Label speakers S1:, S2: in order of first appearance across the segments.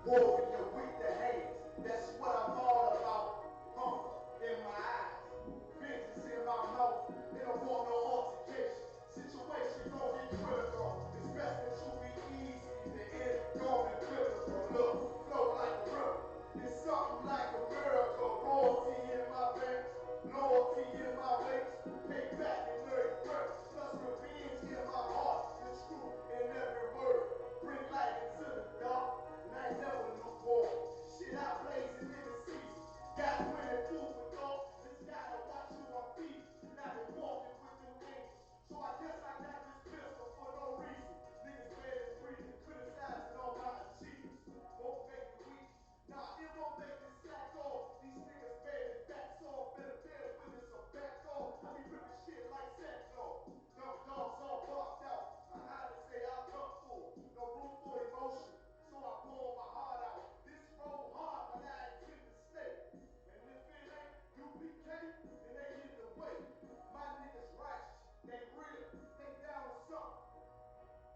S1: warrior with the hands. That's what I'm all about. Hunger in my eyes, vengeance in my mouth. They don't want no altercation. Situation gon' get critical. It's best that you be easy. The end gon' be biblical. Look, flow like a river. It's something like a miracle. Royalty in my veins, loyalty in my ways. Payback in every breath. Plus revenge in my heart. The truth in every word. Bring light into the dark. And I ain't never lukewarm. Shit, I blazing in the season. Got plenty food for thought. Just gotta watch who I'm feeding. And I've been walking with them angels. So I guess I got this pistol for no reason. Niggas bad and breathing, criticizing all my achievements. Won't make me weak. Nah, it won't make me slack off. These niggas bad and back off. Better bear witness or back off. I be ripping shit like Sackcloth. Dumb dogs all barked out. My hide to say I'll come full. No room for emotion. So I pour my heart out. This road hard, but I intend to stay. And if it ain't UPK, then they in the way. My niggas righteous, they real, they down with something.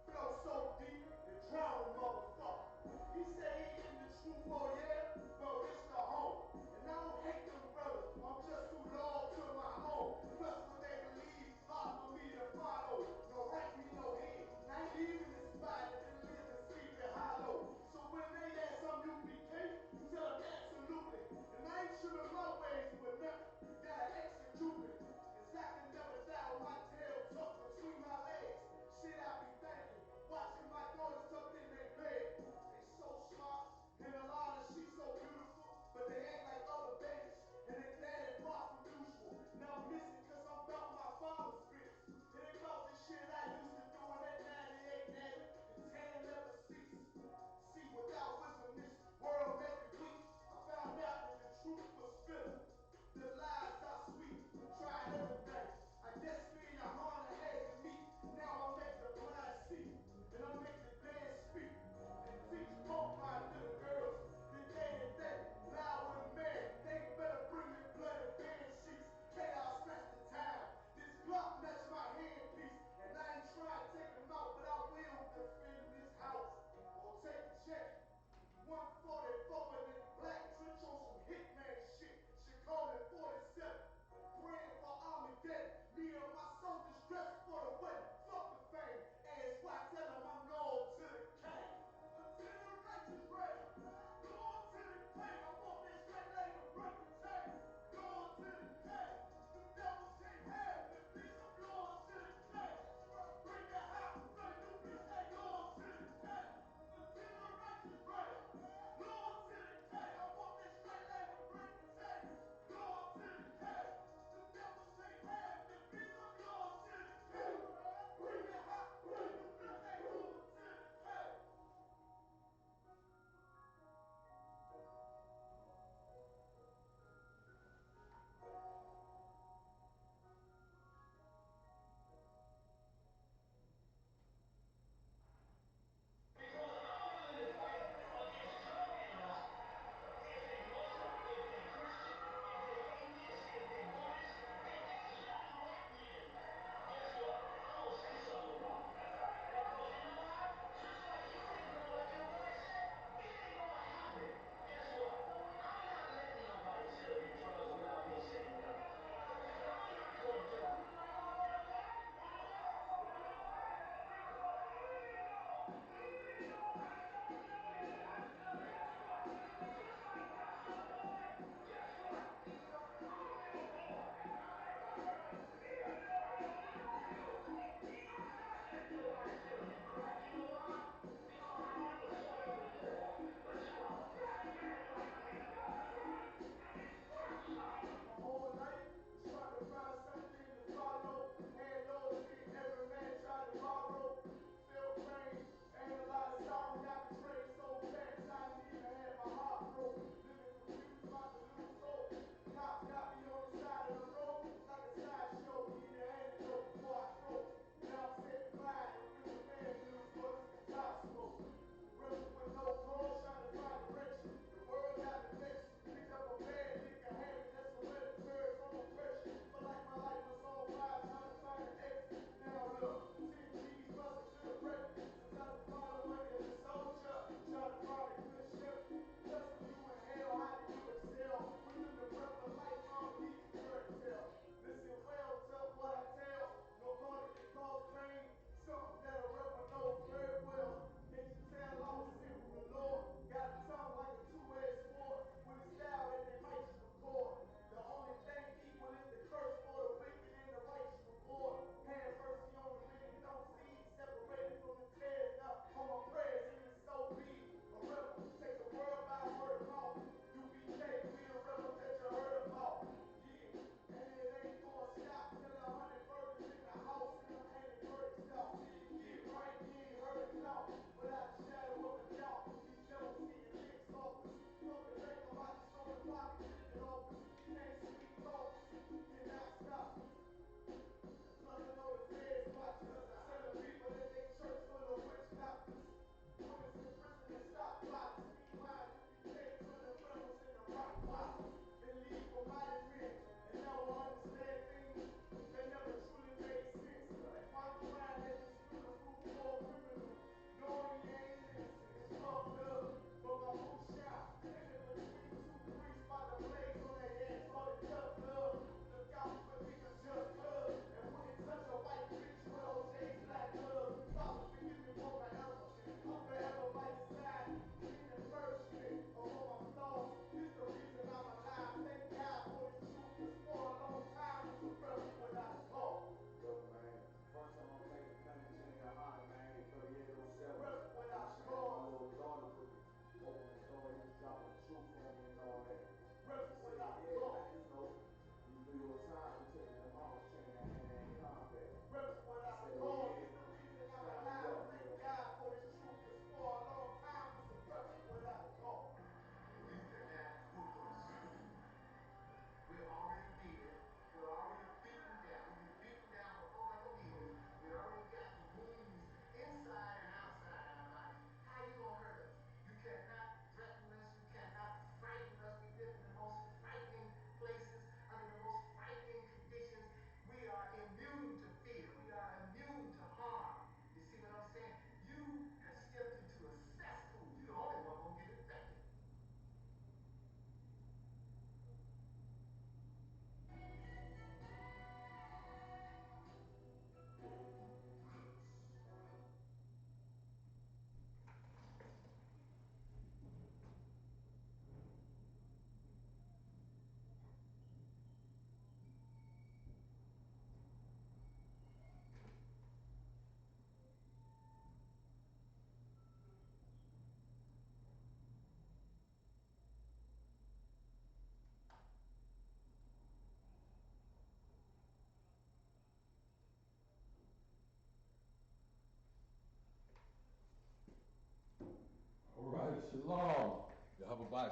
S1: Flow so deep, they drowning motherfucker. He say he in the truth, oh yeah? Well, this the home. And I don't hate them brothers, I'm just too loyal to my own. Plus what they believe, hard for me to follow. No right, me no head. And I ain't leaving this spot and then living, sleeping hollow. So when they ask I'm UPK, you tell them absolutely. And I ain't trimming my ways for nothing. Gotta execute me. Cause I can never die with my tail tucked between my legs. Shit I be thinking, watching my daughters tucked in their bed. They so smart, and a lot of she's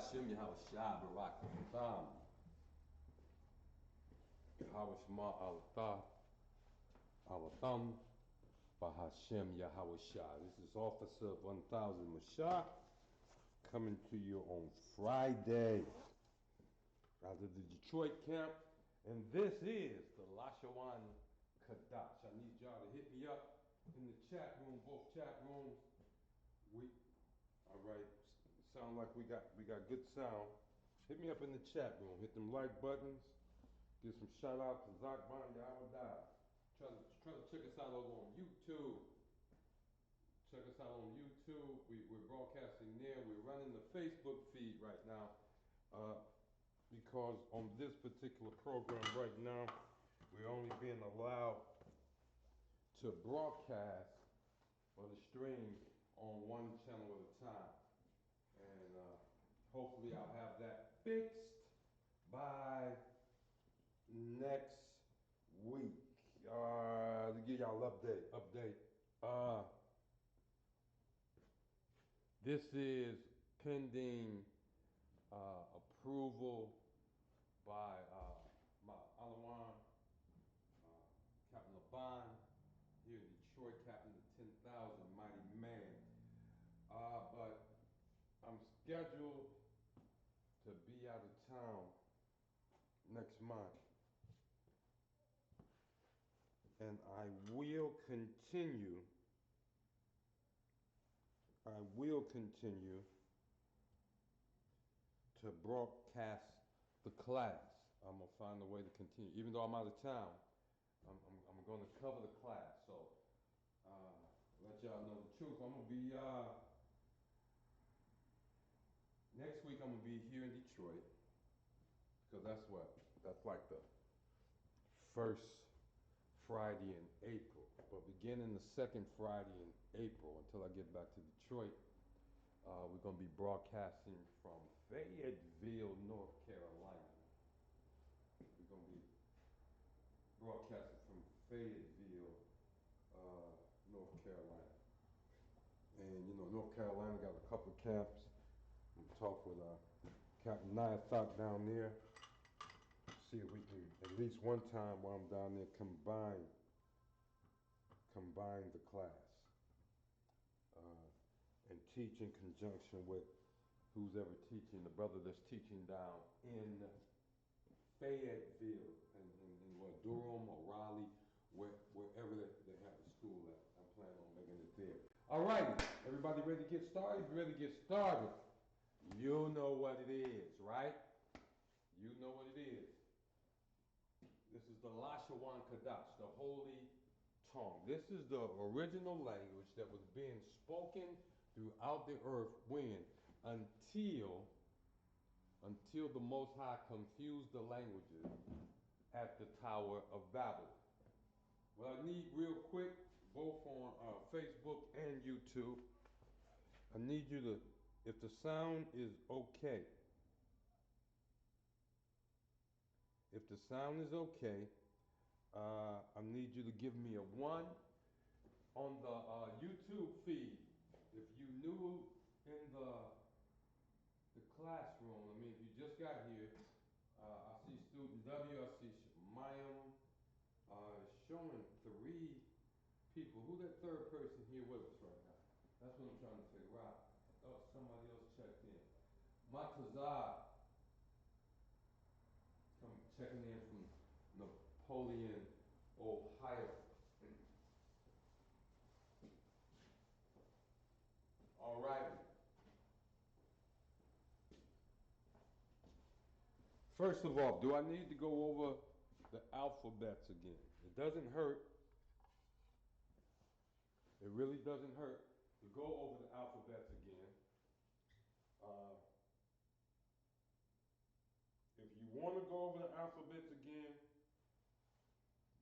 S2: Bahashim Yahushua Barak Tam. Yahawashma Al-Tah Al-Tam Bahashim Yahushua. This is Officer 1000 Mashah coming to you on Friday out of the Detroit camp. And this is the Lashawan Qadash. I need y'all to hit me up in the chat room, both chat rooms. All right, sound like we got good sound. Hit me up in the chat room. Hit them like buttons. Give some shout out to Zakban Yawadai. Try to check us out over on YouTube. Check us out on YouTube. We're broadcasting there. We're running the Facebook feed right now because on this particular program right now, we're only being allowed to broadcast or to stream on one channel at a time. And hopefully I'll have that fixed by next week. To give y'all update. This is pending approval by my Lashawan, Captain LeBon, here in Detroit, Captain of 10,000, mighty man. But I'm scheduled to be out of town next month. And I will continue to broadcast the class. I'm gonna find a way to continue. Even though I'm out of town, I'm gonna cover the class. So let y'all know the truth. I'm gonna be next week. I'm gonna be here in Detroit because that's like the first Friday in April. But beginning the second Friday in April until I get back to Detroit, we're gonna be broadcasting from Fayetteville, North Carolina. We're gonna be broadcasting from Fayetteville, North Carolina. And you know, North Carolina got a couple of camps. I'm gonna talk with Captain Niathak down there. See if we can, at least one time while I'm down there, combine the class and teach in conjunction with who's ever teaching, the brother that's teaching down in Fayetteville, in what, Durham or Raleigh, wherever they have the school at. I'm planning on making it there. All right, everybody ready to get started? If you're ready to get started, you know what it is, right? You know what it is. This is the Lashawan Qadash, the holy tongue. This is the original language that was being spoken throughout the earth when? Until the Most High confused the languages at the Tower of Babel. What I need real quick, both on Facebook and YouTube, I need you to, if the sound is okay, I need you to give me a 1 on the YouTube feed. If you new in the classroom, I mean, if you just got here, I see student W, I see Shemayim, showing 3 people. Who that third person here with us right now? That's what I'm trying to figure out. I thought somebody else checked in. Matazar, come checking in from Napoleon, Ohio. All right. First of all, do I need to go over the alphabets again? It doesn't hurt. It really doesn't hurt to go over the alphabets again. If you want to go over the alphabets again,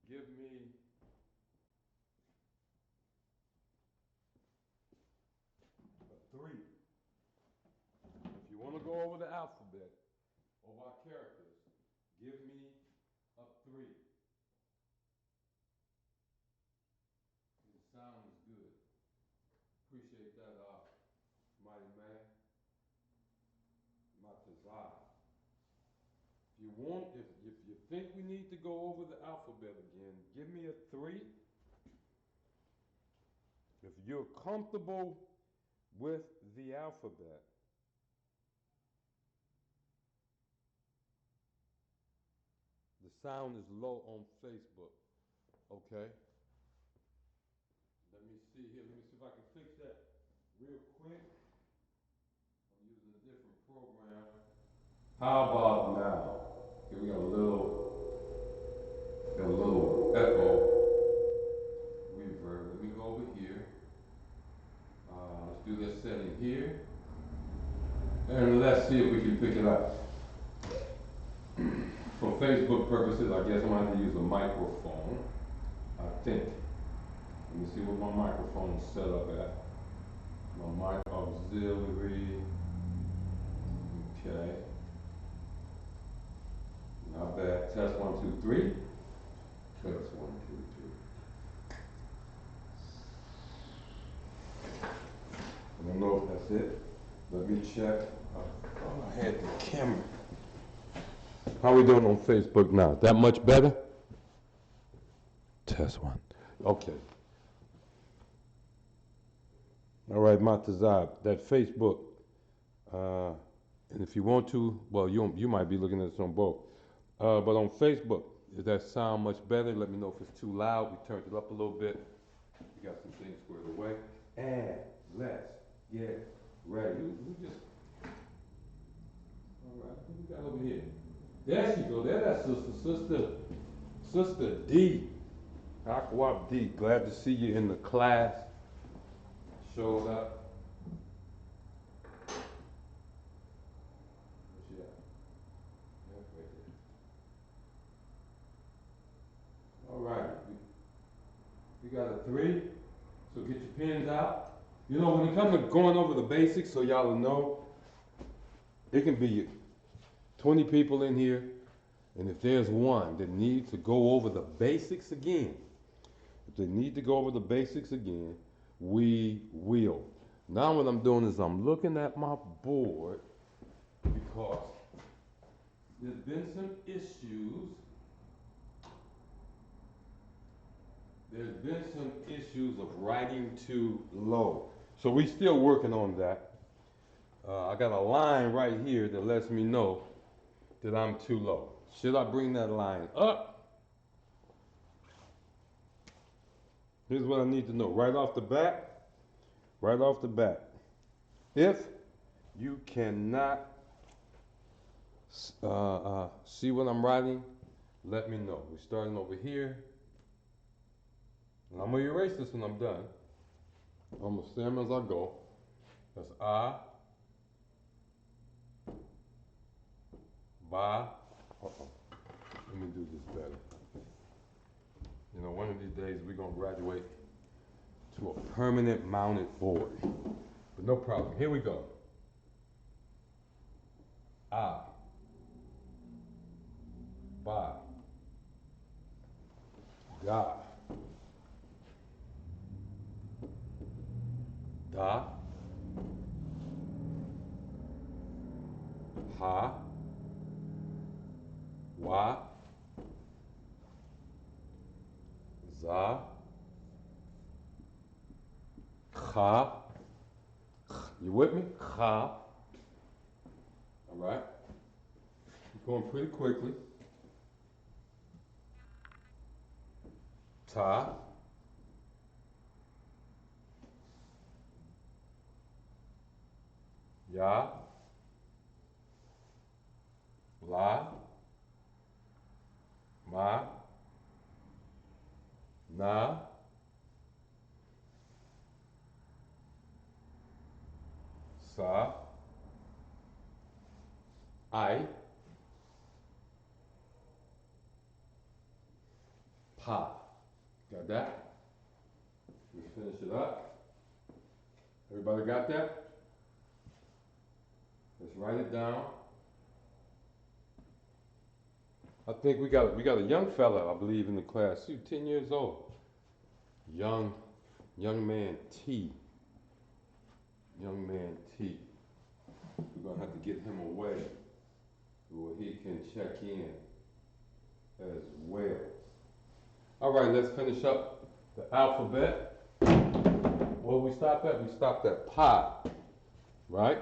S2: give me a 3. If you want to go over the alphabet of our characters, give me a 3. The sound is good. Appreciate that, mighty man. My Zah. If you think we need to go over the alphabet again, give me a 3. If you're comfortable with the alphabet. The sound is low on Facebook. Okay. Let me see here. Let me see if I can fix that real quick. I'm using a different program. How about now? Here we got a little echo reverb. Let me go over here. Let's do this setting here. And let's see if we can pick it up. For Facebook purposes, I guess I'm going to have to use a microphone. I think. Let me see what my microphone is set up at. My mic auxiliary. Okay. Not bad. Test 1, 2, 3. Test 1, 2, 3. I don't know if that's it. Let me check. Oh, I had the camera. How are we doing on Facebook now? That much better? Test 1. Okay. All right, Matazab, that Facebook. And if you want to, well, you might be looking at this on both. But on Facebook, does that sound much better? Let me know if it's too loud. We turned it up a little bit. We got some things squared away. And let's get ready. Who just... All right, who we got over here? There she go. There that Sister D. Aquap D. Glad to see you in the class. Showed up. Where's she at? Yeah, right there. All right. We got a 3. So get your pens out. You know, when it comes to going over the basics, so y'all will know, it can be 20 people in here, and if there's one that needs to go over the basics again, if they need to go over the basics again, we will. Now what I'm doing is I'm looking at my board because there's been some issues. There's been some issues of writing too low. So we still working on that. I got a line right here that lets me know that I'm too low. Should I bring that line up? Here's what I need to know right off the bat. Right off the bat. If you cannot see what I'm writing, let me know. We're starting over here. And I'm going to erase this when I'm done. I'm going to stem as I go. That's I. Ba. Let me do this better. You know, one of these days we're going to graduate to a permanent mounted board. But no problem. Here we go. I. Ba. Ga. Da. Ha. Wa. Za. Kha. You with me? Kha. All right. Going pretty quickly. Ta. Ya. La. Ma. Na. Sa. I. Pa. Got that? Let's finish it up. Everybody got that? Let's write it down. I think we got a young fella, I believe, in the class. He's 10 years old. Young man T. Young man T. We're gonna have to get him away. check in as well. All right, let's finish up the alphabet. Where we stop at? We stopped at pi, right?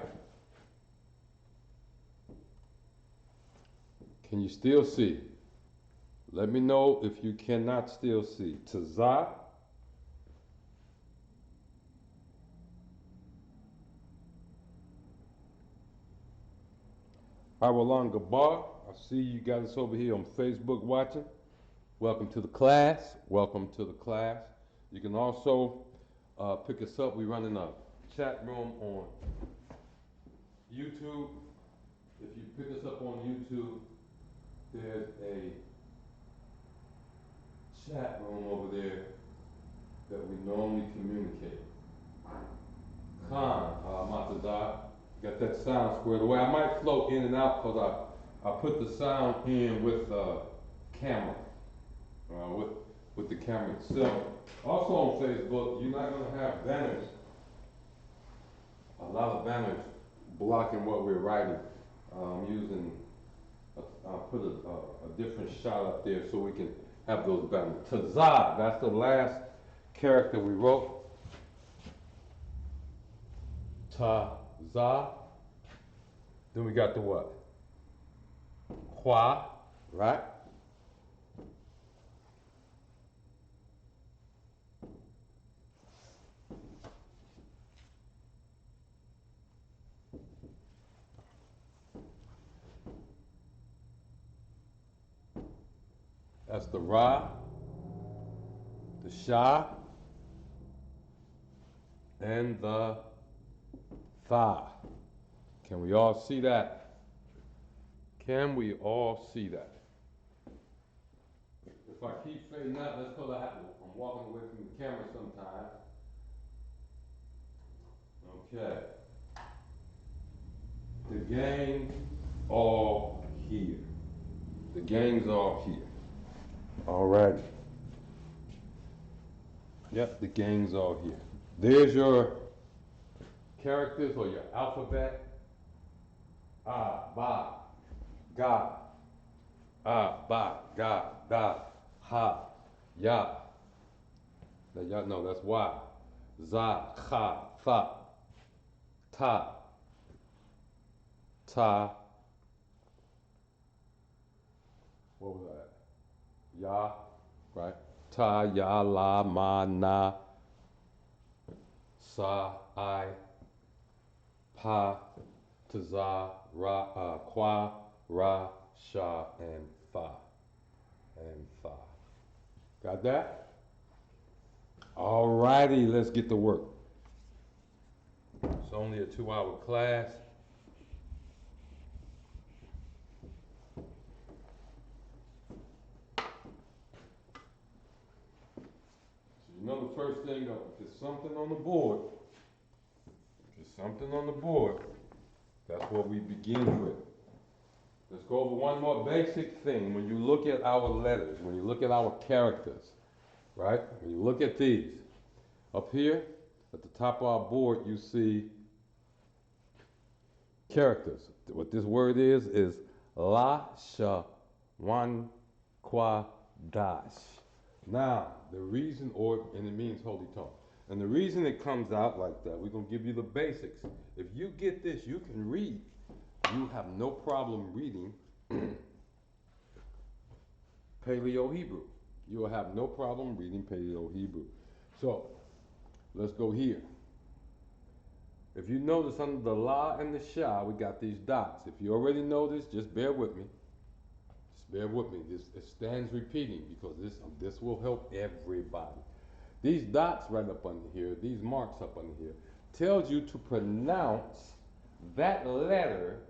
S2: Can you still see? Let me know if you cannot still see. Tza, Awalanga Bar. I see you guys over here on Facebook watching. Welcome to the class. Welcome to the class. You can also pick us up. We're running a chat room on YouTube. If you pick us up on YouTube, there's a chat room over there that we normally communicate. Khan, Matazar, got that sound squared away. I might float in and out because I put the sound in with camera, with the camera itself. Also on Facebook, you're not going to have banners, a lot of banners blocking what we're writing. I'm using, I'll put a different shot up there so we can have those banners. Tazah, that's the last character we wrote. Ta-za. Then we got the what? Hua, right? That's the Ra, the Sha, and the Tha. Can we all see that? Can we all see that? If I keep fading out, that's because I'm walking away from the camera sometimes. Okay. The gang's all here. The gang's all here. All right. Yep, the gang's all here. There's your characters or your alphabet. Ah, ba, ga. Ah, ba, ga, da, ha, ya. Now y'all know that's why. Za, cha, fa, ta, ta. What was that? Ya, right? Ta, ya, la, ma, na, sa, I, pa, tza, ra, qua, ra, sha, and fa. And fa. Got that? All righty, let's get to work. It's only a 2-hour class. So you know the first thing, if there's something on the board, that's what we begin with. Let's go over one more basic thing. When you look at our letters, when you look at our characters, right? When you look at these, up here at the top of our board, you see characters. What this word is Lashawan Qadash. Now, the reason, and it means holy tongue. And the reason it comes out like that, we're going to give you the basics. If you get this, you can read. You have no problem reading Paleo Hebrew. You will have no problem reading Paleo Hebrew. So, let's go here. If you notice under the La and the Sha, we got these dots. If you already know this, just bear with me. Just bear with me. It stands repeating because this will help everybody. These dots right up under here, these marks up under here, tells you to pronounce that letter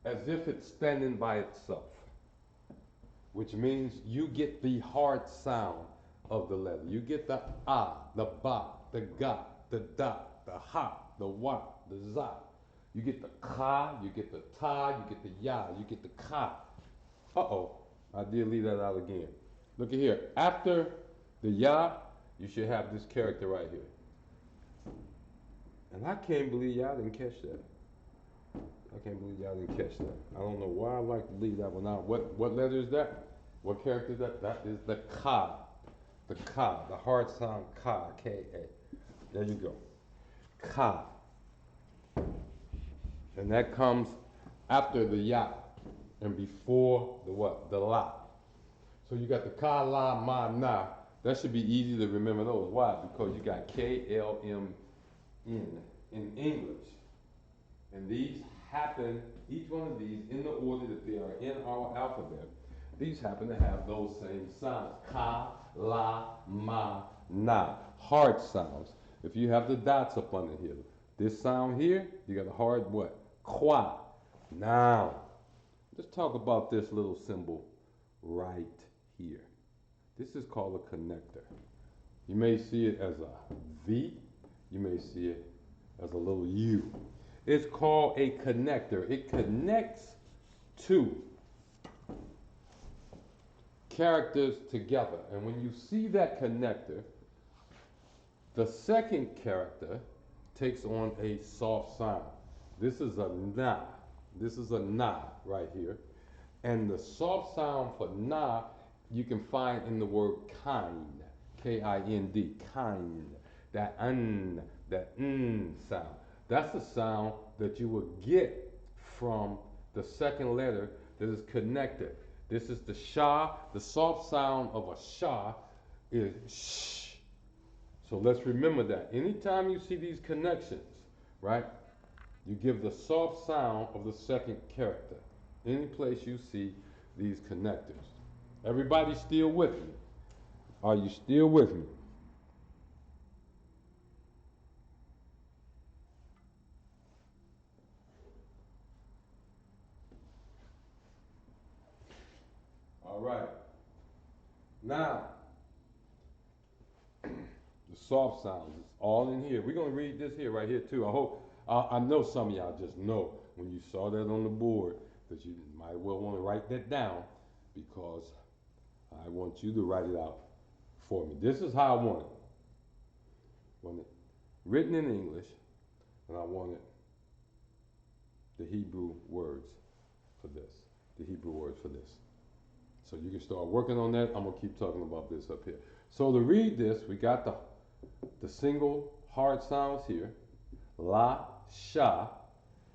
S2: as if it's standing by itself, which means you get the hard sound of the letter. You get the ah, the ba, the ga, the da, the ha, the wa, the za. You get the ka, you get the ta, you get the ya, you get the ka. Uh-oh, I did leave that out again. Look at here. After the ya, you should have this character right here. And I can't believe y'all didn't catch that. I can't believe y'all didn't catch that. I don't know why I like to leave that one out. What letter is that? What character is that? That is the ka. The ka, the hard sound ka, K-A. There you go. Ka. And that comes after the ya and before the what? The la. So you got the ka, la, ma, na. That should be easy to remember those. Why? Because you got K-L-M-N in English. And these happen, each one of these, in the order that they are in our alphabet, these happen to have those same sounds. Ka, la, ma, na. Hard sounds. If you have the dots up under here, this sound here, you got a hard what? Qua. Now, let's talk about this little symbol right here. This is called a connector. You may see it as a V. You may see it as a little U. It's called a connector. It connects two characters together. And when you see that connector, the second character takes on a soft sound. This is a na. This is a na right here. And the soft sound for na you can find in the word kind. K-I-N-D, kind. That sound. That's the sound that you will get from the second letter that is connected. This is the sha. The soft sound of a sha is sh. So let's remember that. Anytime you see these connections, right, you give the soft sound of the second character. Any place you see these connectors. Everybody still with me? Are you still with me? All right. Now, the soft sounds, it's all in here. We're going to read this here, right here, too. I know some of y'all just know when you saw that on the board that you might well want to write that down because I want you to write it out for me. This is how I want it. I want it written in English, and I want it the Hebrew words for this. The Hebrew words for this. So you can start working on that. I'm going to keep talking about this up here. So to read this, we got the single hard sounds here. La, sha,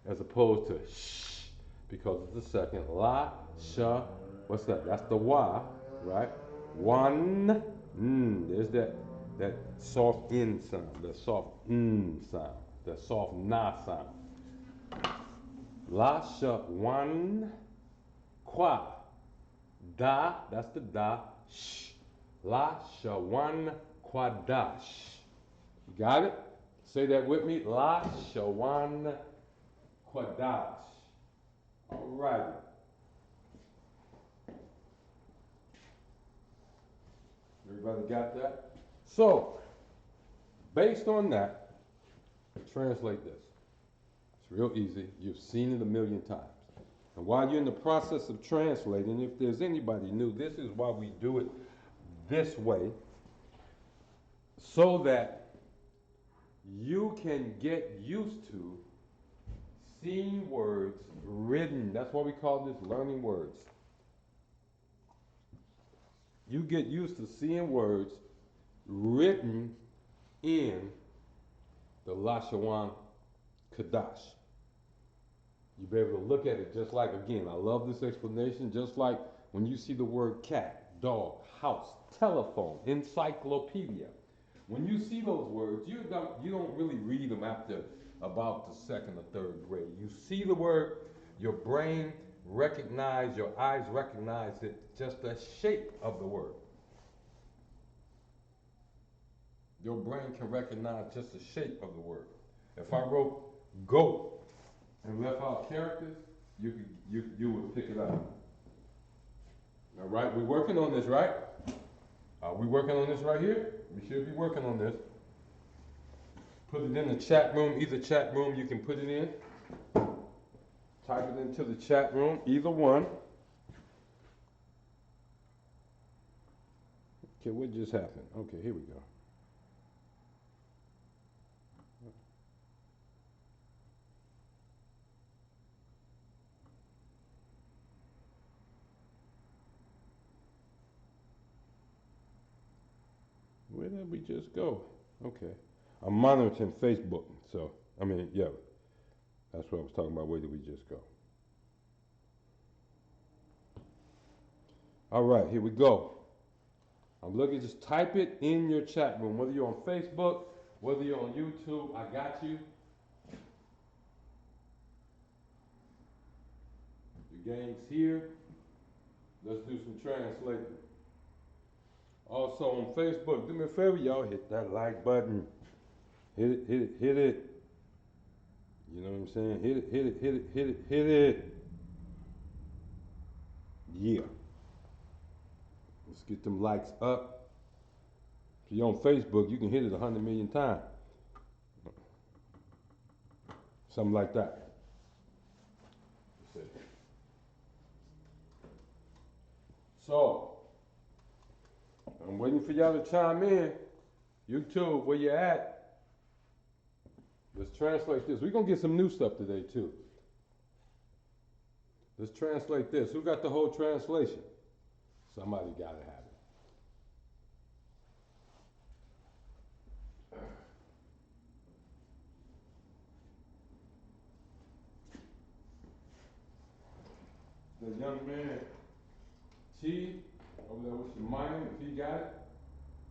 S2: as opposed to sh, because it's the second. La, sha, what's that? That's the wa, right? One, there's that soft n sound, that soft sound, that soft na sound. La, sha, one, qua. Da, that's the da, sh. Lashawan Qadash. You got it? Say that with me. Lashawan Qadash. All right. Everybody got that? So, based on that, translate this. It's real easy. You've seen it a million times. And while you're in the process of translating, if there's anybody new, this is why we do it this way, so that you can get used to seeing words written. That's why we call this learning words. You get used to seeing words written in the Lashawan Qadash. You'll be able to look at it just like, again, I love this explanation, just like when you see the word cat, dog, house, telephone, encyclopedia. When you see those words, you don't really read them after about the second or third grade. You see the word, your brain recognize, your eyes recognize it, just the shape of the word. Your brain can recognize just the shape of the word. If I wrote goat and left out characters, you would pick it up. All right, we're working on this, right? Are we working on this right here? We should be working on this. Put it in the chat room, either chat room you can put it in. Type it into the chat room, either one. Okay, what just happened? Okay, here we go. we just go? Okay. I'm monitoring Facebook, so, I mean, yeah. That's what I was talking about. Where did we just go? All right, here we go. I'm looking, just type it in your chat room, whether you're on Facebook, whether you're on YouTube, I got you. The gang's here. Let's do some translating. Also on Facebook, do me a favor, y'all hit that like button. Hit it, hit it, hit it. You know what I'm saying? Hit it, hit it, hit it, hit it, hit it. Yeah. Let's get them likes up. If you're on Facebook, you can hit it 100 million times. Something like that. So, I'm waiting for y'all to chime in. YouTube, where you at? Let's translate this. We're going to get some new stuff today, too. Let's translate this. Who got the whole translation? Somebody got to have it. The young man, T, over there with your mind, if he got it,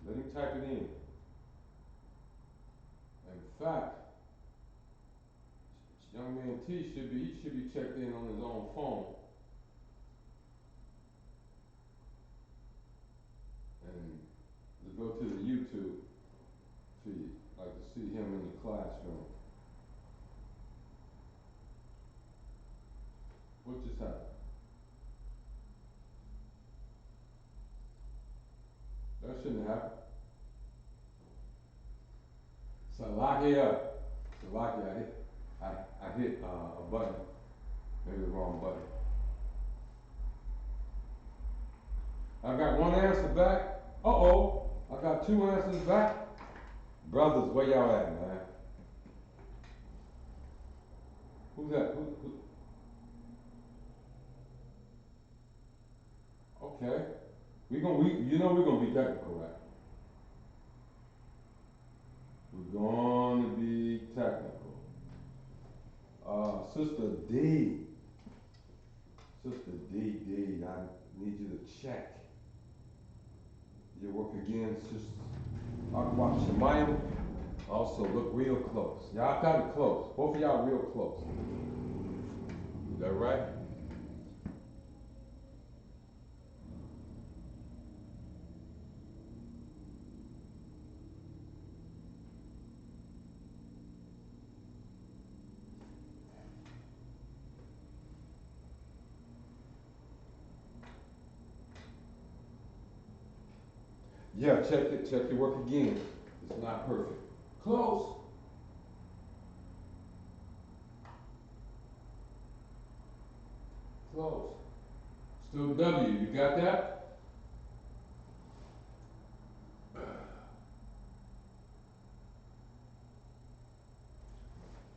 S2: let him type it in. In fact, young man T he should be checked in on his own phone. And to go to the YouTube feed, like to see him in the classroom. What just happened? That shouldn't have happened. Salakia, I hit a button, maybe the wrong button. I got one answer back. Uh-oh, I got two answers back. Brothers, where y'all at, man? Who's that? Who? Okay. We're gonna be technical, right? We're gonna be technical. Sister D. Sister D, I need you to check your work again, Sister Aqua Shemayim. Also look real close. Y'all got it close. Both of y'all real close. Is that right? Yeah, check your work again. It's not perfect. Close. Close. Still W, you got that?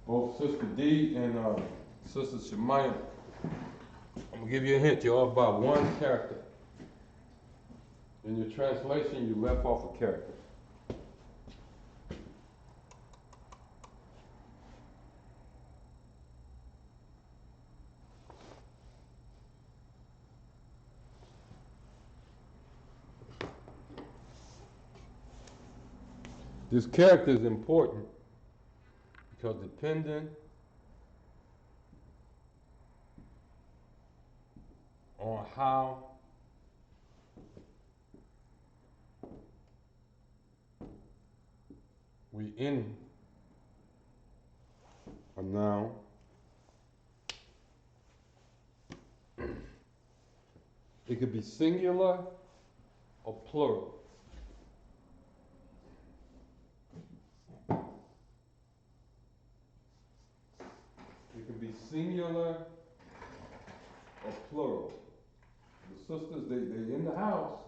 S2: Both Sister D and Sister Shemayim. I'm gonna give you a hint. You're off by one character. In your translation, you left off a character. This character is important because depending on how we end a noun, it could be singular or plural. It could be singular or plural. The sisters, they in the house.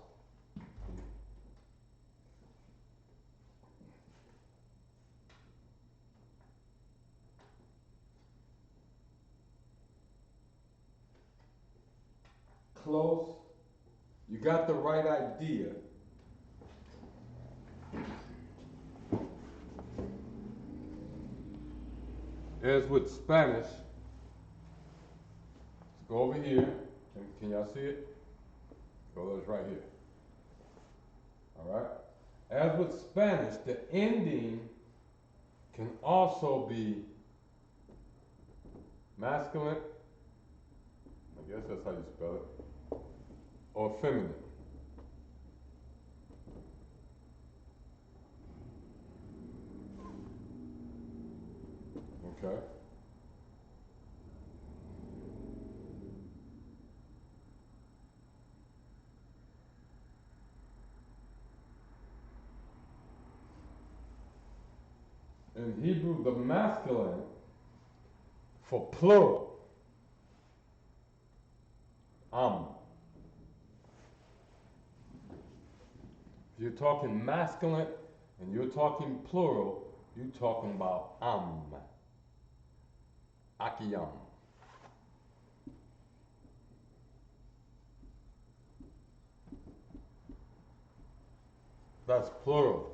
S2: Close. You got the right idea. As with Spanish, let's go over here. Can y'all see it? Go, that's right here. All right. As with Spanish, the ending can also be masculine, I guess that's how you spell it, or feminine. Okay. In Hebrew, the masculine for plural, am. If you're talking masculine and you're talking plural, you're talking about am, akiyam. That's plural,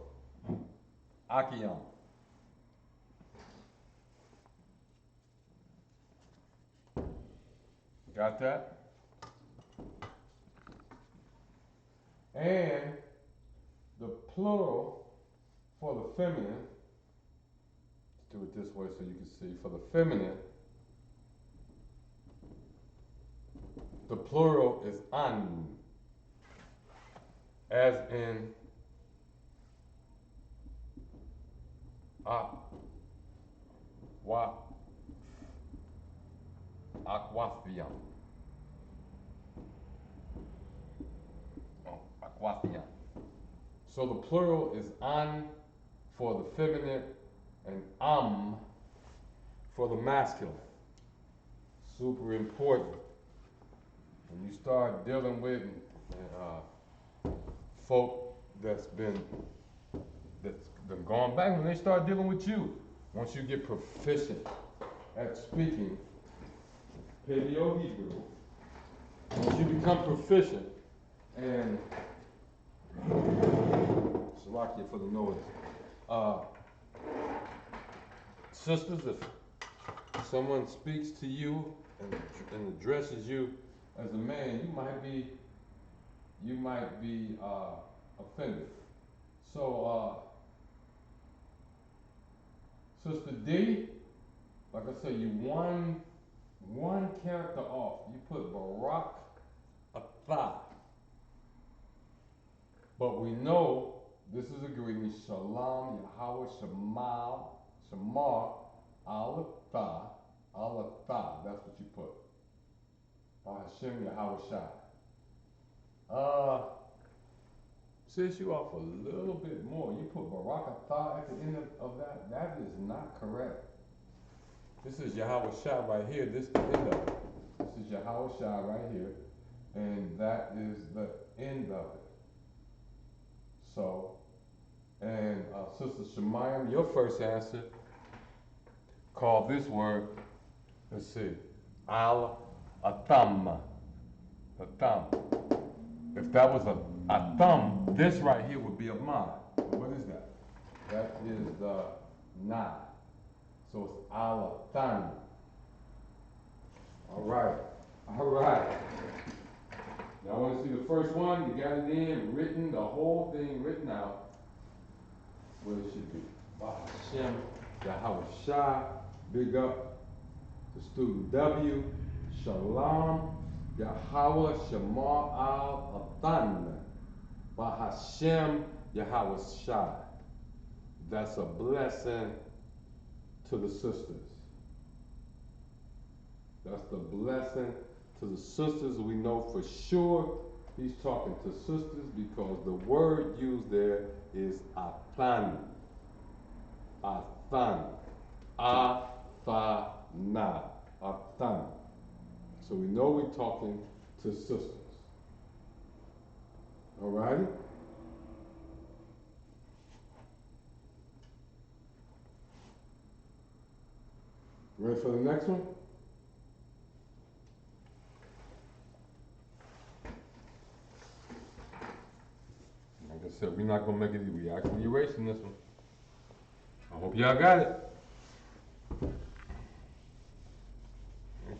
S2: akiyam. Got that? And the plural for the feminine, let's do it this way so you can see. For the feminine, the plural is an, as in aquathium. Aquathium. So the plural is an for the feminine and am for the masculine. Super important. When you start dealing with folk that's gone back, when they start dealing with you, once you get proficient at speaking Paleo Hebrew, once you become proficient, and Salakia for the noise, sisters, if someone speaks to you and addresses you as a man, you might be offended. So, Sister D, like I said, you one character off. You put Barak Atha. But we know this is a greeting, Shalom, Yahweh, Shamar, Al-Atha, that's what you put. Hashem, Yahweh Shai. Since you off a little bit more, you put Barak Atha at the end of that. That is not correct. This is Yahweh Shai right here. This is the end of it. This is Yahweh Shai right here. And that is the end of it. So, and Sister Shemayim, your first answer, call this word, let's see, Al-Atam. Atam. If that was a Atam, this right here would be a Ma. What is that? That is the Na. So it's Al-Atam. All right. All right. Now I want to see the first one. You got it in, written, the whole thing written out. Where it should be. Hashem, Yahweh Shai, big up to student W, Shalom, Yahweh Shamar al Atan, Hashem, Yahweh Shai. That's a blessing to the sisters. That's the blessing to the sisters. We know for sure he's talking to sisters because the word used there is Atan. Atan. Afana. Atan. So we know we're talking to sisters. All right? Ready for the next one? Like I said, we're not going to make any reaction erasing this one. I hope y'all got it.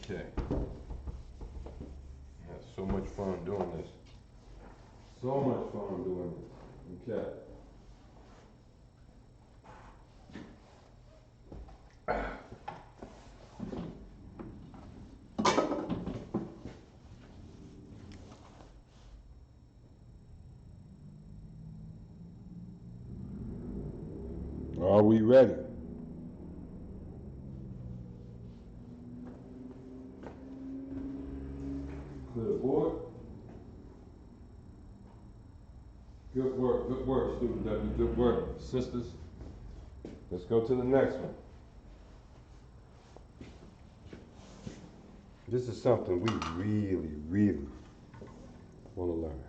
S2: Okay. Had so much fun doing this. So much fun doing this. Okay. Are we ready? Clear the board. Good work, student W. Good work, sisters. Let's go to the next one. This is something we really, really want to learn.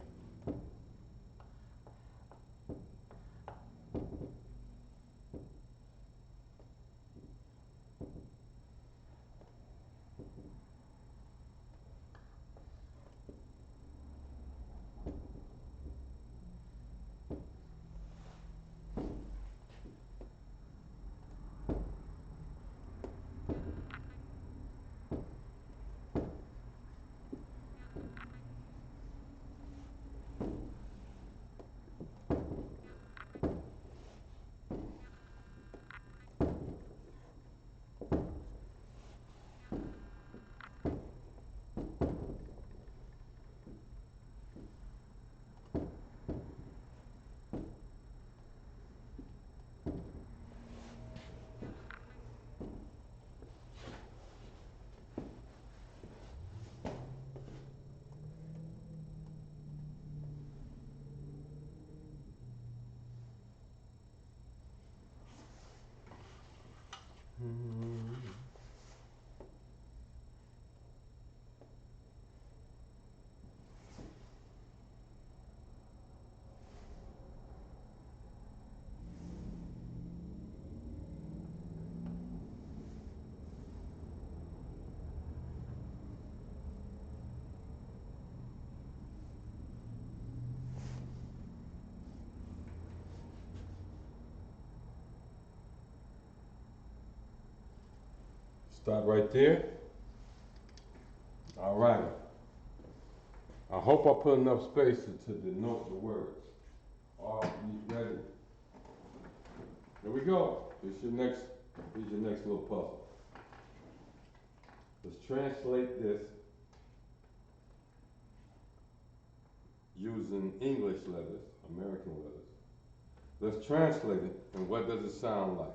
S2: Stop right there. All right. I hope I put enough space to denote the words. Are we ready? Here we go. Here's your next little puzzle. Let's translate this using English letters, American letters. Let's translate it, and what does it sound like?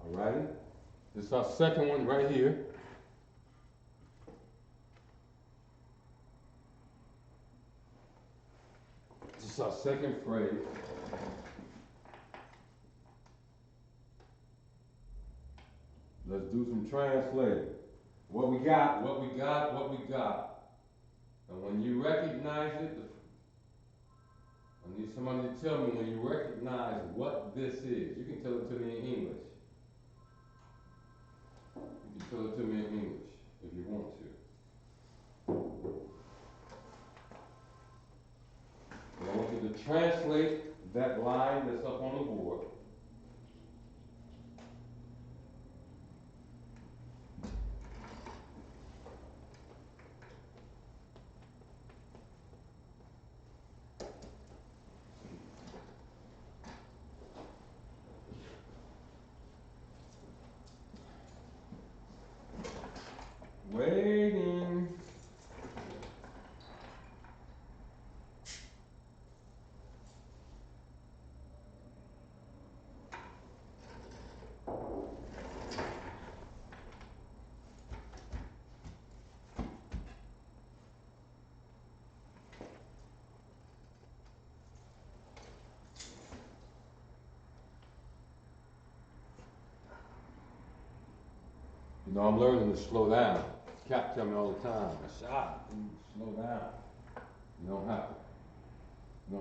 S2: All righty? This is our second one right here. This is our second phrase. Let's do some translating. What we got. And when you recognize it, I need somebody to tell me when you recognize what this is. You can tell it to me in English. You can tell it to me in English if you want to. But I want you to translate that line that's up on the board. Waiting. You know, I'm learning to slow down. Cap tell me all the time, Rashad, slow down. You don't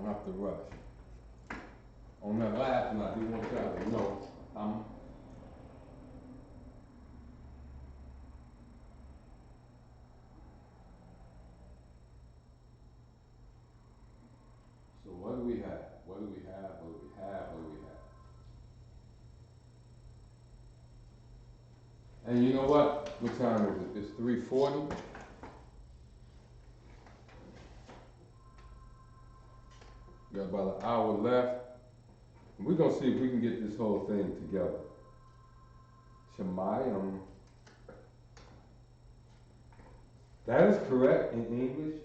S2: have to rush. on that last one, I do want y'all to know, so what do we have? What do we have? What do we have? What do we have? And you know what? What time is it? It's 3:40. Got about an hour left. We're gonna see if we can get this whole thing together. Shemayim. That is correct in English.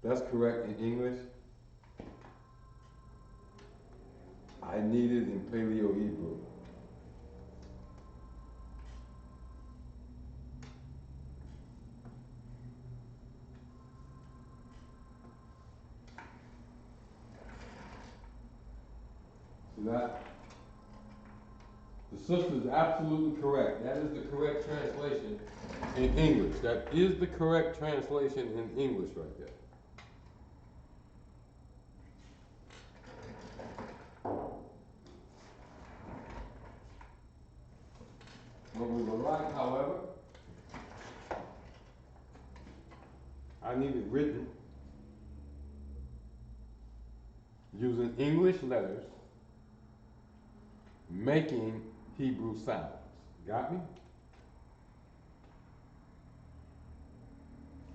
S2: That's correct in English. I need it in Paleo Hebrew. See that? The sister is absolutely correct. That is the correct translation in English. That is the correct translation in English right there. What we would like, however, I need it written using English letters, making Hebrew sounds. Got me?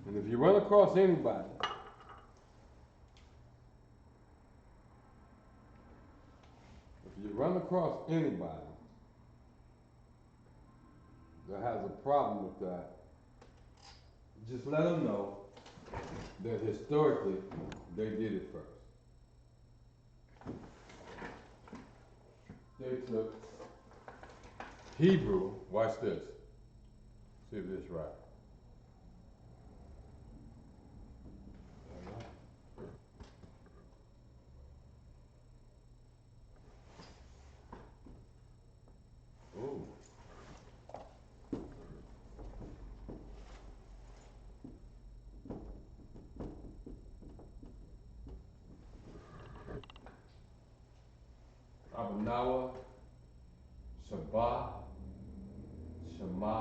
S2: And if you run across anybody that has a problem with that, just let them know that historically they did it first. They took Hebrew, watch this, see if this is right. Ooh. Abanawa, Shabbat, Shema.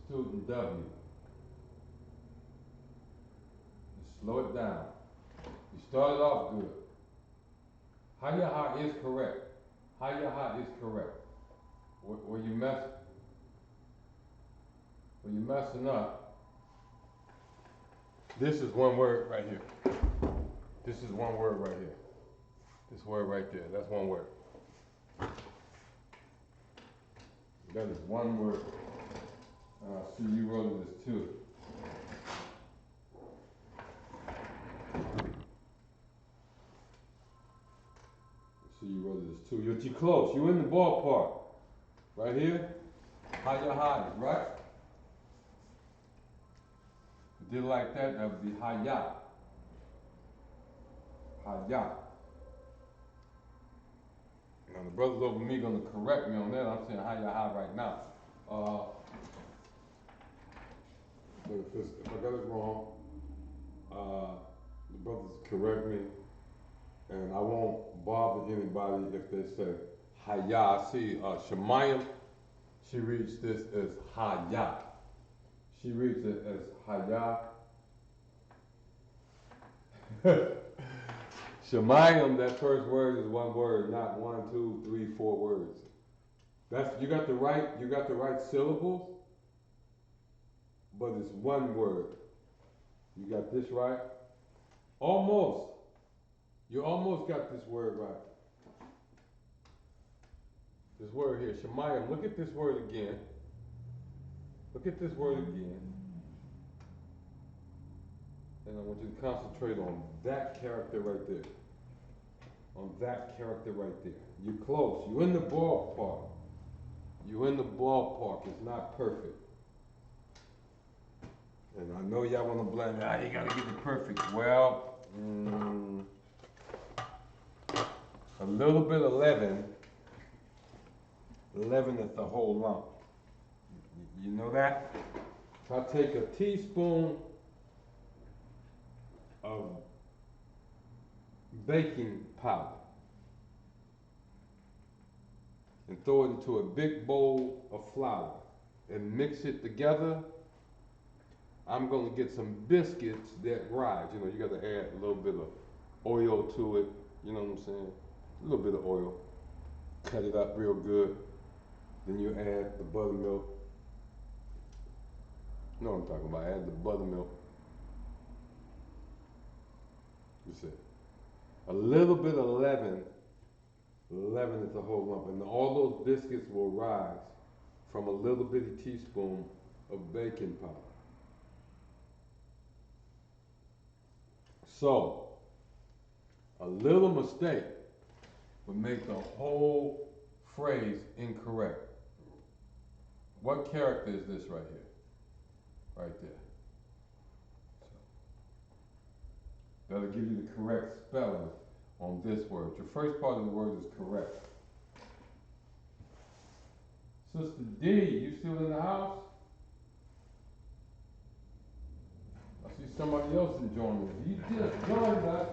S2: Student W. Just slow it down. You started off good. Hayaha is correct. Hayaha is correct. Where you messing up, this is one word right here. This is one word right here. This word right there, that's one word. That is one word. I see you wrote this too. See you wrote this too. You're too close. You're in the ballpark. Right here. Hayaha, right? If you did it like that, that would be Haya. Haya. Now the brothers over me gonna correct me on that. I'm saying Hayaha right now. But if I got it wrong, the brothers correct me, and I won't bother anybody if they say Haya. I see Shemayim, she reads this as Haya. She reads it as Haya. Shemayim, that first word is one word, not 1, 2, 3, 4 words. That's you got the right syllables, but it's one word. You got this right? Almost. You almost got this word right. This word here, Shemayim. Look at this word again. Look at this word again. And I want you to concentrate on that character right there. On that character right there. You're close. You're in the ballpark. You're in the ballpark. It's not perfect. And I know y'all want to blame me. You got to get it perfect. Well, a little bit of leaven leaveneth the whole lump. You know that? So I take a teaspoon of baking powder and throw it into a big bowl of flour and mix it together. I'm gonna get some biscuits that rise. You know, you gotta add a little bit of oil to it. You know what I'm saying? A little bit of oil. Cut it up real good. Then you add the buttermilk. You know what I'm talking about? Add the buttermilk. You see, a little bit of leaven is the whole lump, and all those biscuits will rise from a little bitty teaspoon of baking powder. So, a little mistake would make the whole phrase incorrect. What character is this right here? Right there. So, that'll give you the correct spelling on this word. Your first part of the word is correct. Sister D, you still in the house? I see somebody else enjoying it. You just joined us.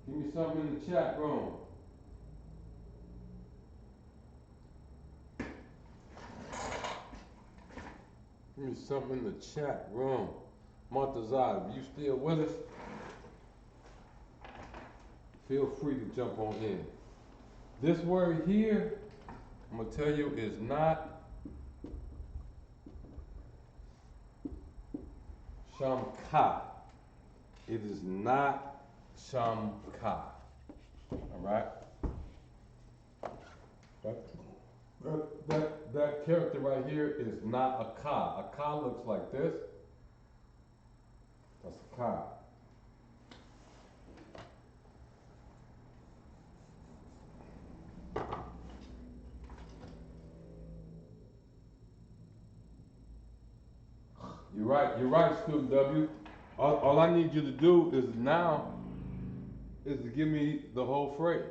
S2: Give me something in the chat room. Give me something in the chat room. Montezad, if you still with us, feel free to jump on in. This word here, I'm going to tell you, is not shamka. It is not shamka. All right? That character right here is not a ka. A ka looks like this. That's a ka. You're right, student W. All I need you to do is to give me the whole phrase.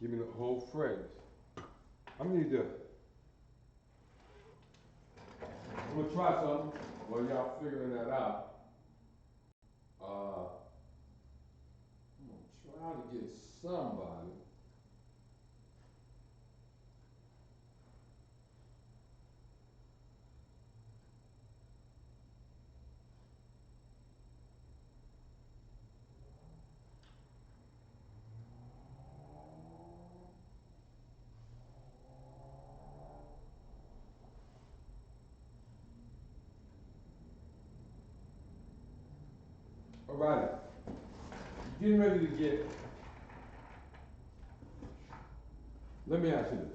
S2: Give me the whole phrase. I'm gonna try something while y'all figuring that out. I'm gonna try to get somebody. All right. Getting ready to get. Let me ask you this.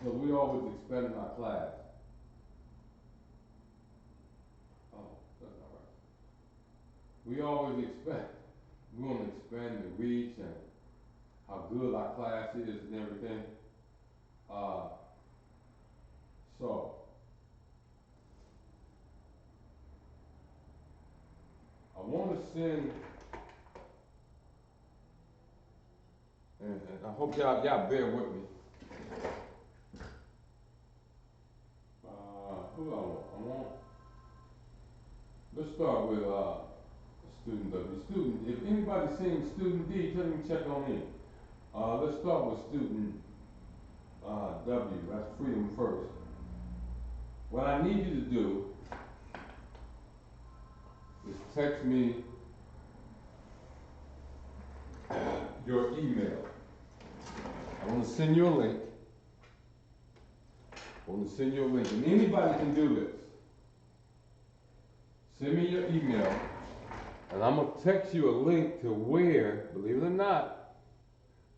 S2: Because we always expand in our class. Oh, that's not right. We always expect. We want to expand the reach and how good our class is and everything. So I want to send, and I hope y'all bear with me. Who I want? Let's start with student W. Student, if anybody's seeing student D, tell them to check on in. Let's start with student W. That's freedom first. What I need you to do is text me your email. I want to send you a link. And anybody can do this. Send me your email, and I'm going to text you a link to where, believe it or not,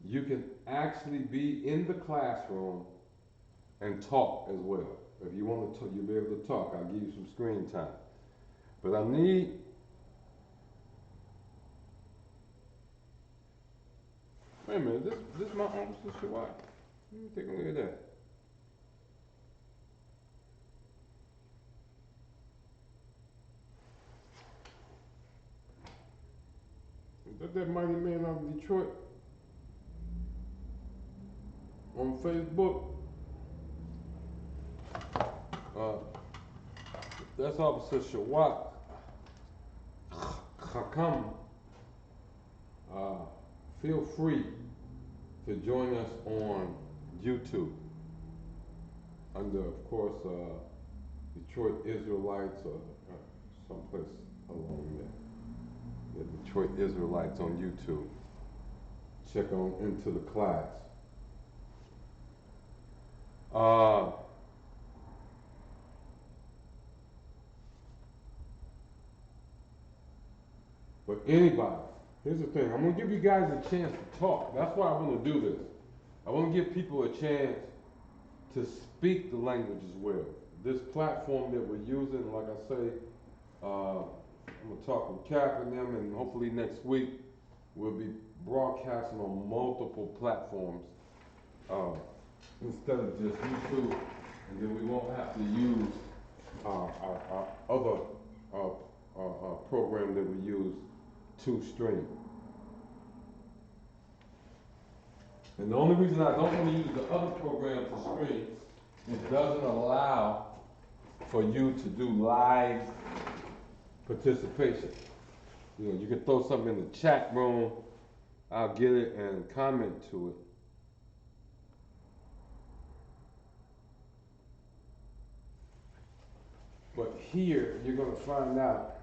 S2: you can actually be in the classroom and talk as well. If you want to talk, you'll be able to talk. I'll give you some screen time. But I need, wait a minute, this is my Uncle Sister White. Let me take a look at that. that mighty man out of Detroit on Facebook. That's Officer Shawat Hakam. Feel free to join us on YouTube under, of course, Detroit Israelites or someplace along there. The Detroit Israelites on YouTube. Check on into the class. But anybody, here's the thing, I'm gonna give you guys a chance to talk. That's why I wanna do this. I wanna give people a chance to speak the language as well. This platform that we're using, like I say, I'm gonna talk with Cap and them, and hopefully next week we'll be broadcasting on multiple platforms instead of just YouTube, and then we won't have to use our other program that we use to stream. And the only reason I don't want to use the other program to stream, it doesn't allow for you to do live participation. You know, you can throw something in the chat room, I'll get it and comment to it. But here, you're gonna find out.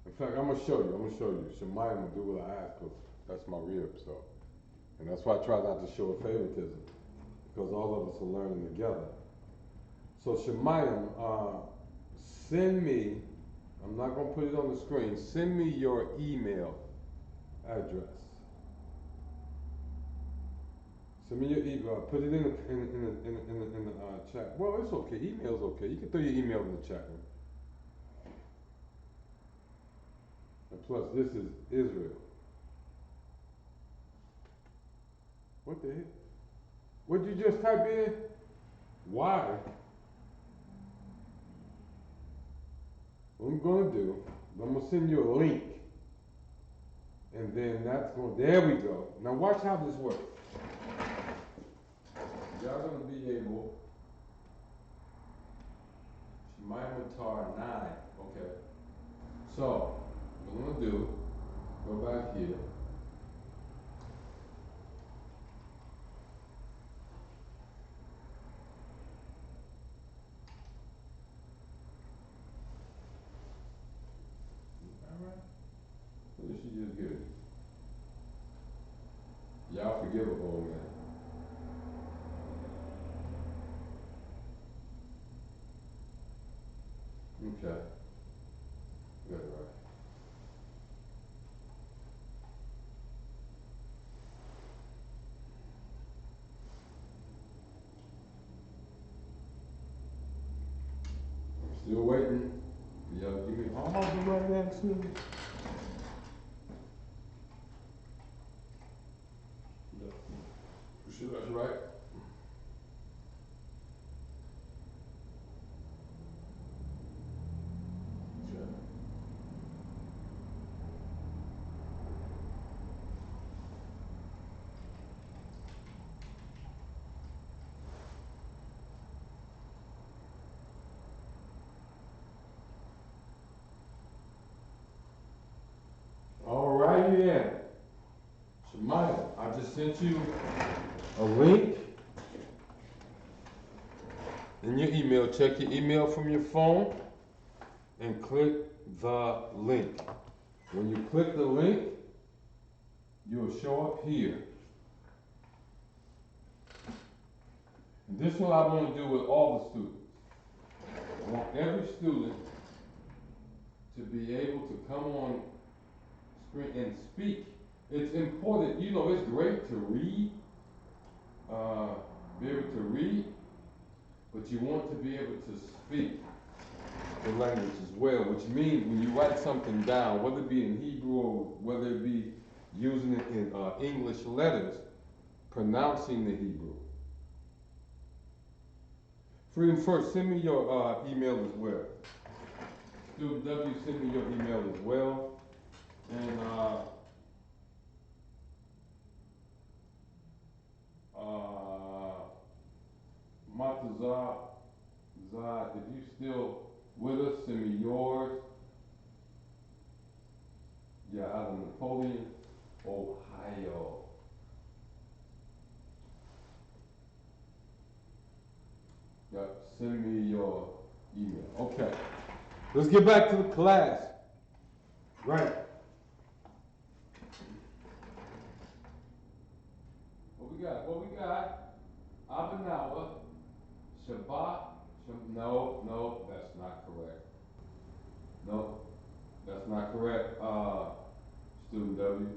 S2: In fact, I'm gonna show you. Shemaya will do what I ask, because that's my rib, so. And that's why I try not to show a favoritism, because all of us are learning together. So Shemaya, send me, I'm not gonna put it on the screen, send me your email address. Send me your email, put it in the chat. Well, it's okay, email's okay. You can throw your email in the chat room. And plus, this is Israel. What the heck? What'd you just type in? Why? What I'm gonna do, I'm gonna send you a link. And then that's going, there we go. Now watch how this works. Y'all gonna be able, Shemaya 9, okay. So, what I'm gonna do, go back here. Alright. What did she just give? Y'all forgive her, old man. Okay. Good, right. I'm still waiting. Y'all give me all the right answers. You sure that's right? Okay. All righty then. Shemaya, I just sent you a link in your email. Check your email from your phone and click the link. When you click the link, you'll show up here. And this is what I want to do with all the students. I want every student to be able to come on screen and speak. It's important, you know, it's great to read, be able to read, but you want to be able to speak the language as well, which means when you write something down, whether it be in Hebrew or whether it be using it in English letters, pronouncing the Hebrew. Freedom First, send me your email as well. Student W, send me your email as well. And Matazar, if you still with us, send me yours. Yeah, out of Napoleon, Ohio. Yep, send me your email. Okay, let's get back to the class. Right. What we got? Abinawa, Shabbat. No, that's not correct. No, that's not correct. Student W.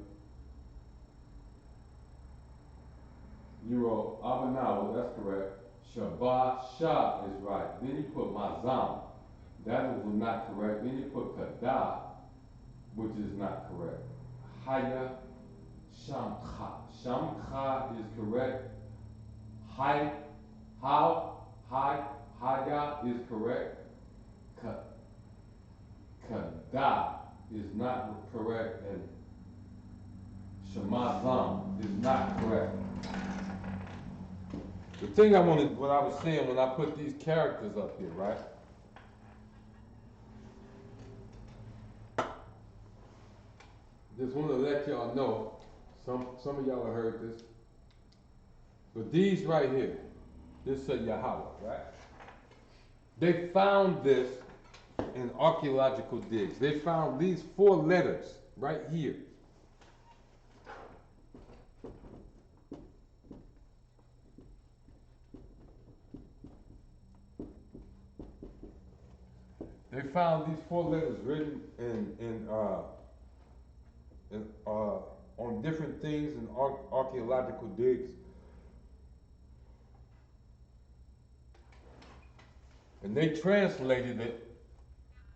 S2: You wrote Abinawa, that's correct. Shabbat Shah is right. Then you put Mazam. That was not correct. Then you put Qadash, which is not correct. Haya Shamcha. Shamcha is correct. Hay, how, hay, Haya is correct. Qadash is not correct. And Shamazam is not correct. The thing what I was saying when I put these characters up here, right? Just want to let y'all know, some of y'all have heard this, but these right here, this is Yahweh, right? They found this in archaeological digs. They found these 4 letters right here. They found these 4 letters written on different things in archaeological digs. And they translated it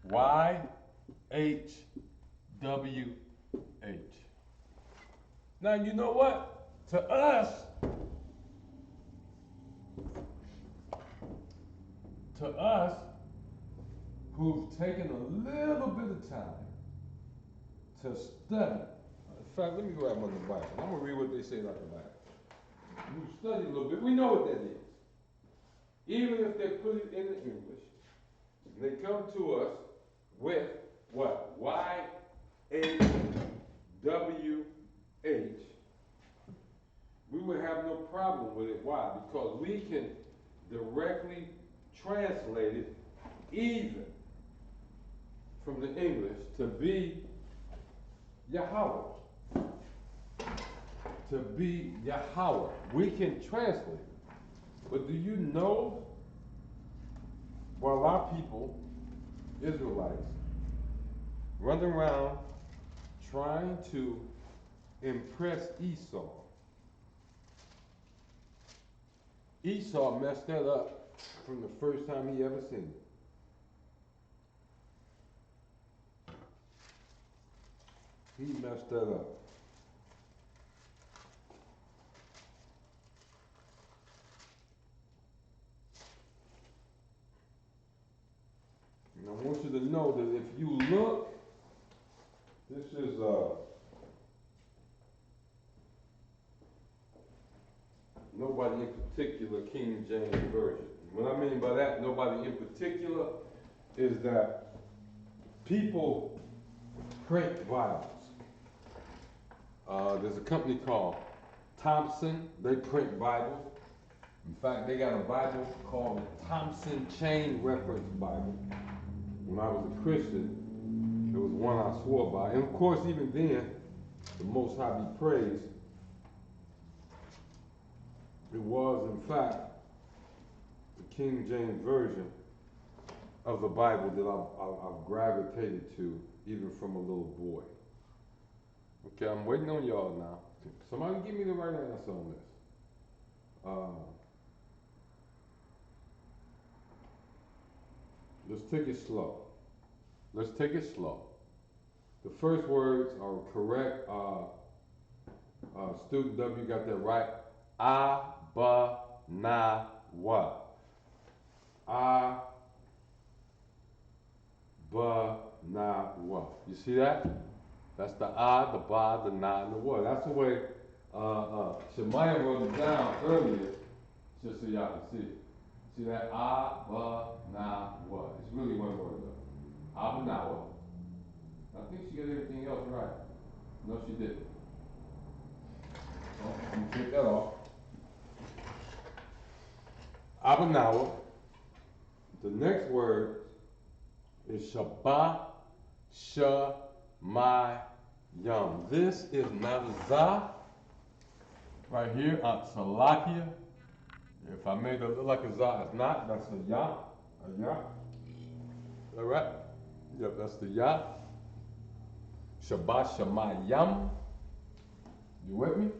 S2: YHWH. Now you know what? To us who've taken a little bit of time to study. In fact, let me grab one of the Bible. I'm gonna read what they say about the Bible. We study a little bit. We know what that is. Even if they put it in the English, they come to us with what? YHWH. We would have no problem with it. Why? Because we can directly translate it even from the English to be Yahweh. To be Yahweh. We can translate it. But do you know, while our people, Israelites, run around trying to impress Esau, Esau messed that up from the first time he ever seen it. He messed that up. And I want you to know that if you look, this is nobody in particular King James Version. What I mean by that, nobody in particular, is that people print Bibles. There's a company called Thompson. They print Bibles. In fact, they got a Bible called the Thompson Chain Reference Bible. When I was a Christian, it was one I swore by. And of course, even then, the Most High be praised, it was, in fact, the King James Version of the Bible that I've gravitated to even from a little boy. Okay, I'm waiting on y'all now. Somebody give me the right answer on this. Let's take it slow. Let's take it slow. The first words are correct. Student W got that right. A-ba-na-wa. ba, na, wa. You see that? That's the I, the ba, the na, and the wa. That's the way Shemaiah wrote it down earlier, just so y'all can see it. See that? I, ba, na, wa. It's really one word though. Abba, na, wa. I think she got everything else right. No, she didn't. So, I'm gonna take that off. Abba, na, wa. The next word is Shabbat Shemayim. This is not a za right here on Salakia. If I made it look like a za, it's not. That's a ya. A ya. All right? Yep, that's the ya. Shabbat Shemayim. You with me?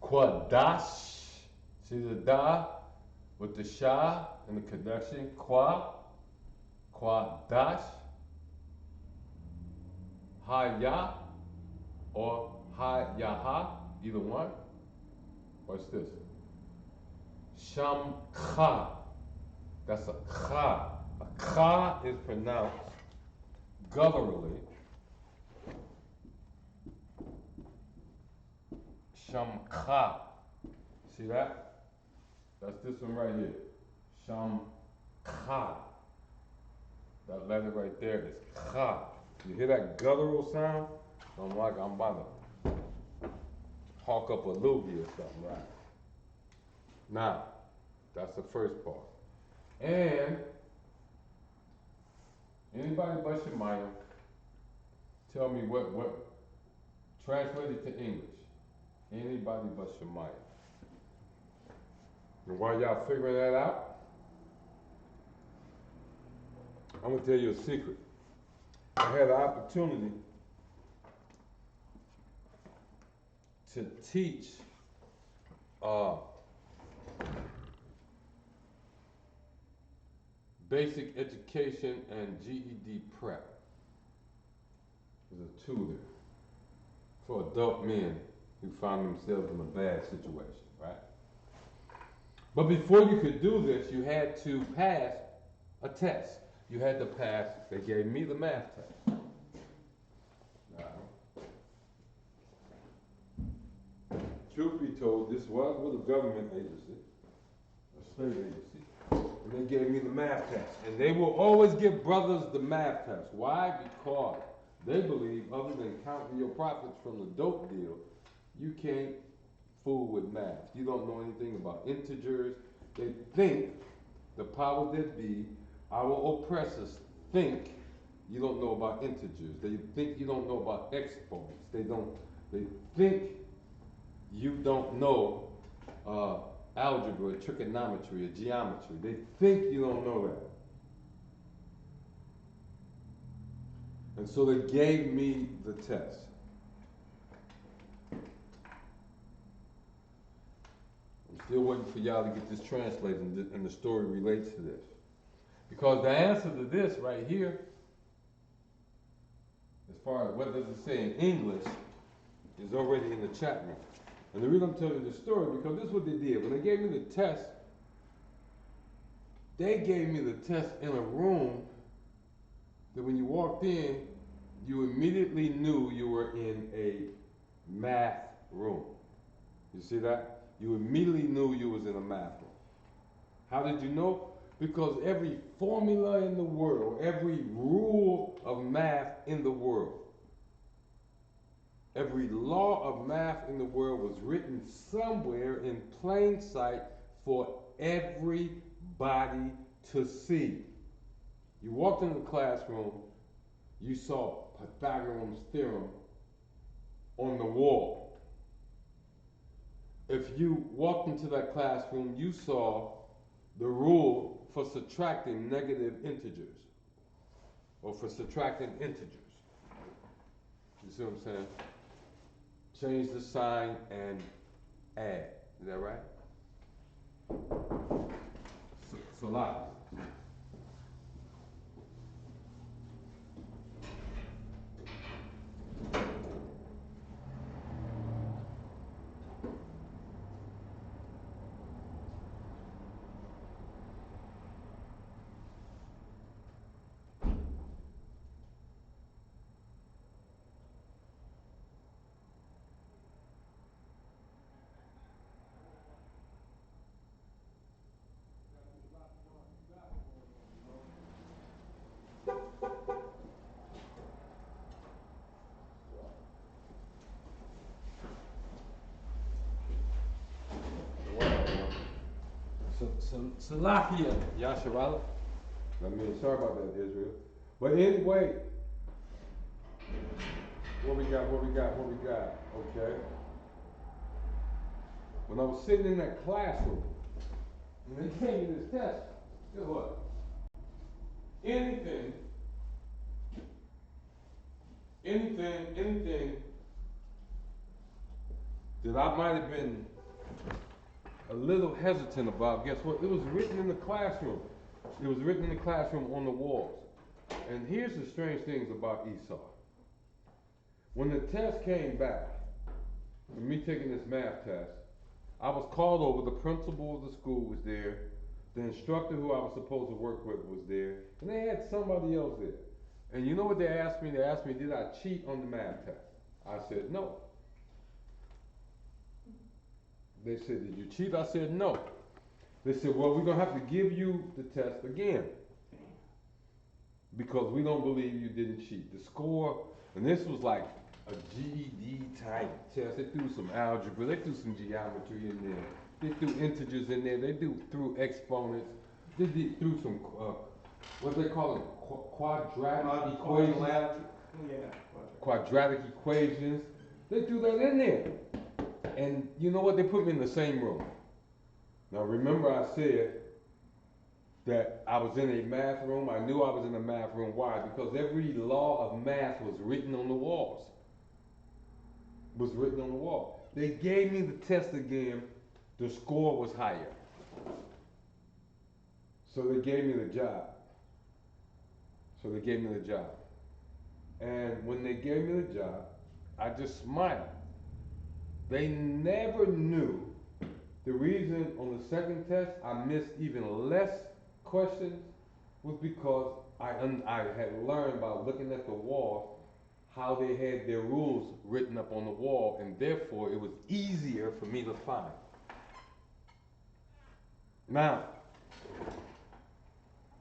S2: Qadash. See the da with the sha and the connection. Qadash. Haya or Hayaha, either one. What's this? Shamcha. That's a kha. A kha is pronounced gutturally. Shamcha. See that? That's this one right here. Shamcha. That letter right there is kha. You hear that guttural sound? I'm like I'm about to hawk up a loogie or something, right? Now, that's the first part. And anybody but Shemaiah, tell me what translated to English. Anybody but Shemaiah. And while y'all figuring that out, I'm gonna tell you a secret. I had an opportunity to teach basic education and GED prep. There's a tutor for adult men who found themselves in a bad situation, right? But before you could do this, you had to pass a test. You had to pass, they gave me the math test. Now, truth be told, this was with a government agency, a state agency, and they gave me the math test. And they will always give brothers the math test. Why? Because they believe, other than counting your profits from the dope deal, you can't fool with math. You don't know anything about integers. They think, the powers that be, our oppressors think you don't know about integers. They think you don't know about exponents. They think you don't know algebra, trigonometry, or geometry. They think you don't know that. And so they gave me the test. I'm still waiting for y'all to get this translated, and the story relates to this. Because the answer to this right here, as far as what does it say in English, is already in the chat room. And the reason I'm telling you the story, because this is what they did. When they gave me the test, they gave me the test in a room that when you walked in, you immediately knew you were in a math room. You see that? You immediately knew you was in a math room. How did you know? Because every formula in the world, every rule of math in the world, every law of math in the world was written somewhere in plain sight for everybody to see. You walked into the classroom, you saw Pythagorean's theorem on the wall. If you walked into that classroom, you saw the rule for subtracting negative integers, or for subtracting integers. You see what I'm saying? Change the sign and add. Is that right? So like. Salakia, Yasharala. I mean, sorry about that, Israel. But anyway, what we got? Okay. When I was sitting in that classroom, and they gave me this test, guess what? Anything that I might have been a little hesitant about, guess what? It was written in the classroom. It was written in the classroom on the walls. And here's the strange things about Esau. When the test came back, for me taking this math test, I was called over, the principal of the school was there, the instructor who I was supposed to work with was there, and they had somebody else there. And you know what they asked me? They asked me, did I cheat on the math test? I said, no. They said, did you cheat? I said, no. They said, well, we're going to have to give you the test again because we don't believe you didn't cheat. The score, and this was like a GED type test. They threw some algebra, they threw some geometry in there. They threw integers in there, they threw exponents. They threw some, what they call it, quadratic equations. Quadratic equations. They threw that in there. And you know what? They put me in the same room. Now remember I said that I was in a math room. I knew I was in a math room. Why? Because every law of math was written on the walls. Was written on the wall. They gave me the test again. The score was higher. So they gave me the job. And when they gave me the job, I just smiled. They never knew the reason on the second test I missed even less questions was because I had learned by looking at the wall how they had their rules written up on the wall, and therefore it was easier for me to find. Now,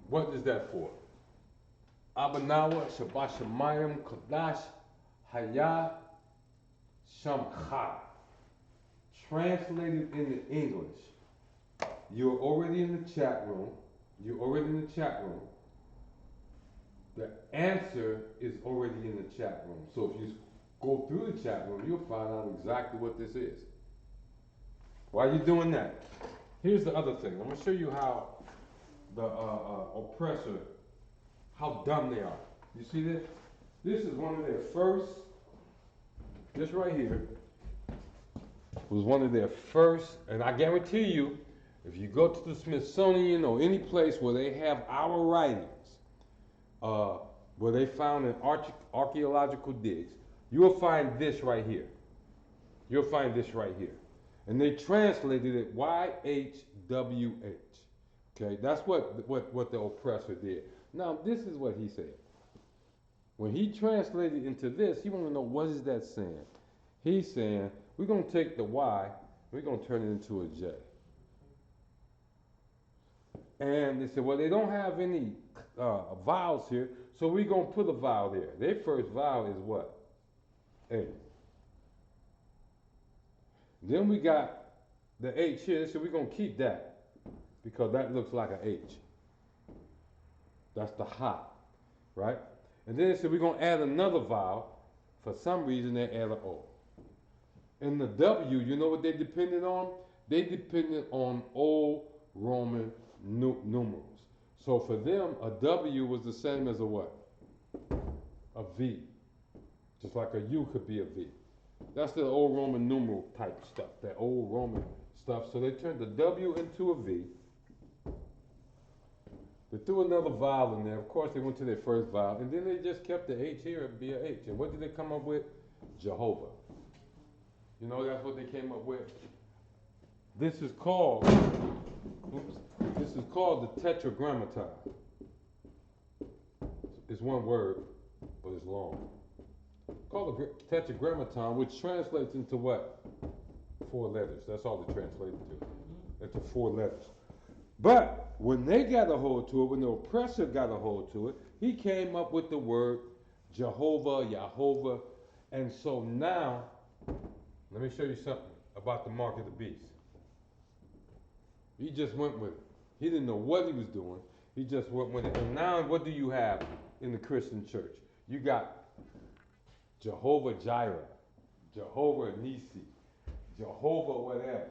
S2: what is that for? Abanawa Shabbat Shemayim Qadash Haya Shamcha. Translated into English. You're already in the chat room. The answer is already in the chat room. So if you go through the chat room, you'll find out exactly what this is. While you're doing that, here's the other thing. I'm going to show you how the oppressor, how dumb they are. You see this? This is one of their first, this right here, was one of their first, and I guarantee you, if you go to the Smithsonian or any place where they have our writings, where they found in archaeological digs, you'll find this right here. And they translated it YHWH. Okay, that's what the oppressor did. Now, this is what he said. When he translated into this, you want to know what is that saying? He's saying, we're going to take the Y, we're going to turn it into a J. And they said, well, they don't have any vowels here, so we're going to put a vowel there. Their first vowel is what? A. Then we got the H here, so we're going to keep that because that looks like an H. That's the ha, right? And then they said we're going to add another vowel. For some reason, they add an O. And the W, you know what they depended on? They depended on old Roman numerals. So for them, a W was the same as a what? A V. Just like a U could be a V. That's the old Roman numeral type stuff, that old Roman stuff. So they turned the W into a V. They threw another vowel in there. Of course, they went to their first vowel. And then they just kept the H here and be a H. And what did they come up with? Jehovah. You know, that's what they came up with. This is called the Tetragrammaton. It's one word, but it's long. Called the Tetragrammaton, which translates into what? 4 letters. That's all it translates to. Into 4 letters. But when they got a hold to it, when the oppressor got a hold to it, he came up with the word Jehovah, Yahovah. And so now, let me show you something about the mark of the beast. He just went with it. He didn't know what he was doing. He just went with it. And now what do you have in the Christian church? You got Jehovah Jireh, Jehovah Nisi, Jehovah whatever.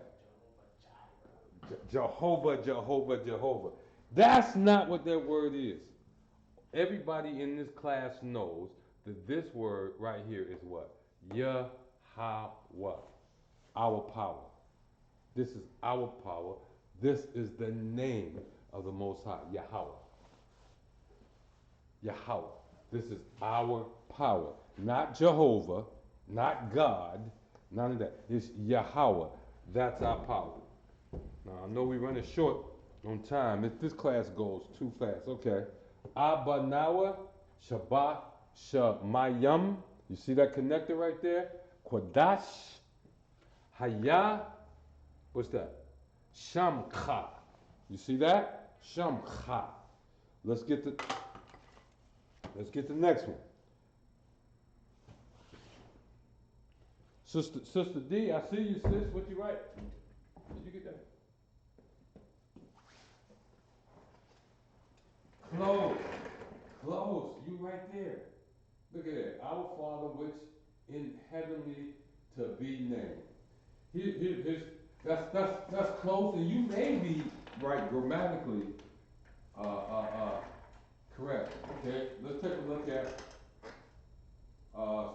S2: Jehovah. That's not what that word is. Everybody in this class knows that this word right here is what? Yahweh. Our power. This is our power. This is the name of the Most High, Yahweh. Yahweh. This is our power. Not Jehovah, not God, none of that. It's Yahweh. That's our power. Now, I know we're running short on time. If this class goes too fast, okay. Abba Nawa, Shabbat, Shamayam. You see that connector right there? Qadash, Haya, what's that? Shamcha. You see that? Shamcha. Let's get the next one. Sister D, I see you, sis. What you write? Did you get that? Close. You right there. Look at that. Our Father which in heavenly to be named. That's close, and you may be right grammatically correct. Okay, let's take a look at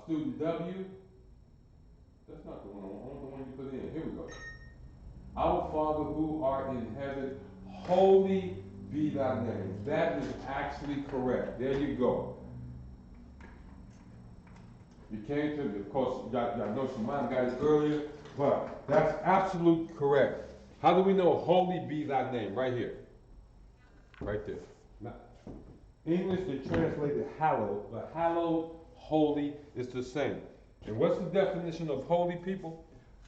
S2: student W. That's not the one. I want the one you put in. Here we go. Our Father who art in heaven, holy be thy name. That is actually correct. There you go. You came to, of course, y'all know Shemai got it earlier, but that's absolute correct. How do we know holy be thy name? Right here. Right there. Now, English, they translated hallowed, but hallowed, holy is the same. And what's the definition of holy, people?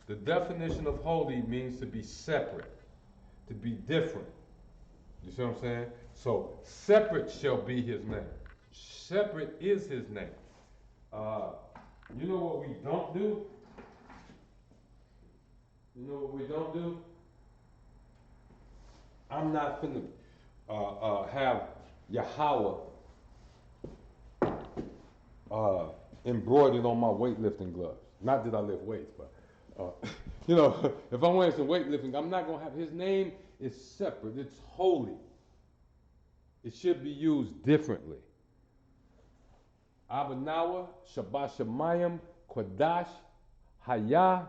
S2: The definition of holy means to be separate, to be different. You see what I'm saying? So, separate shall be his name. Separate is his name. You know what we don't do? You know what we don't do? I'm not finna have Yahweh embroidered on my weightlifting gloves. Not that I lift weights, but you know, if I'm wearing some weightlifting, I'm not gonna have his name is separate. It's holy. It should be used differently. Abanawa, Shabbat Shemayim, Qadash, Haya,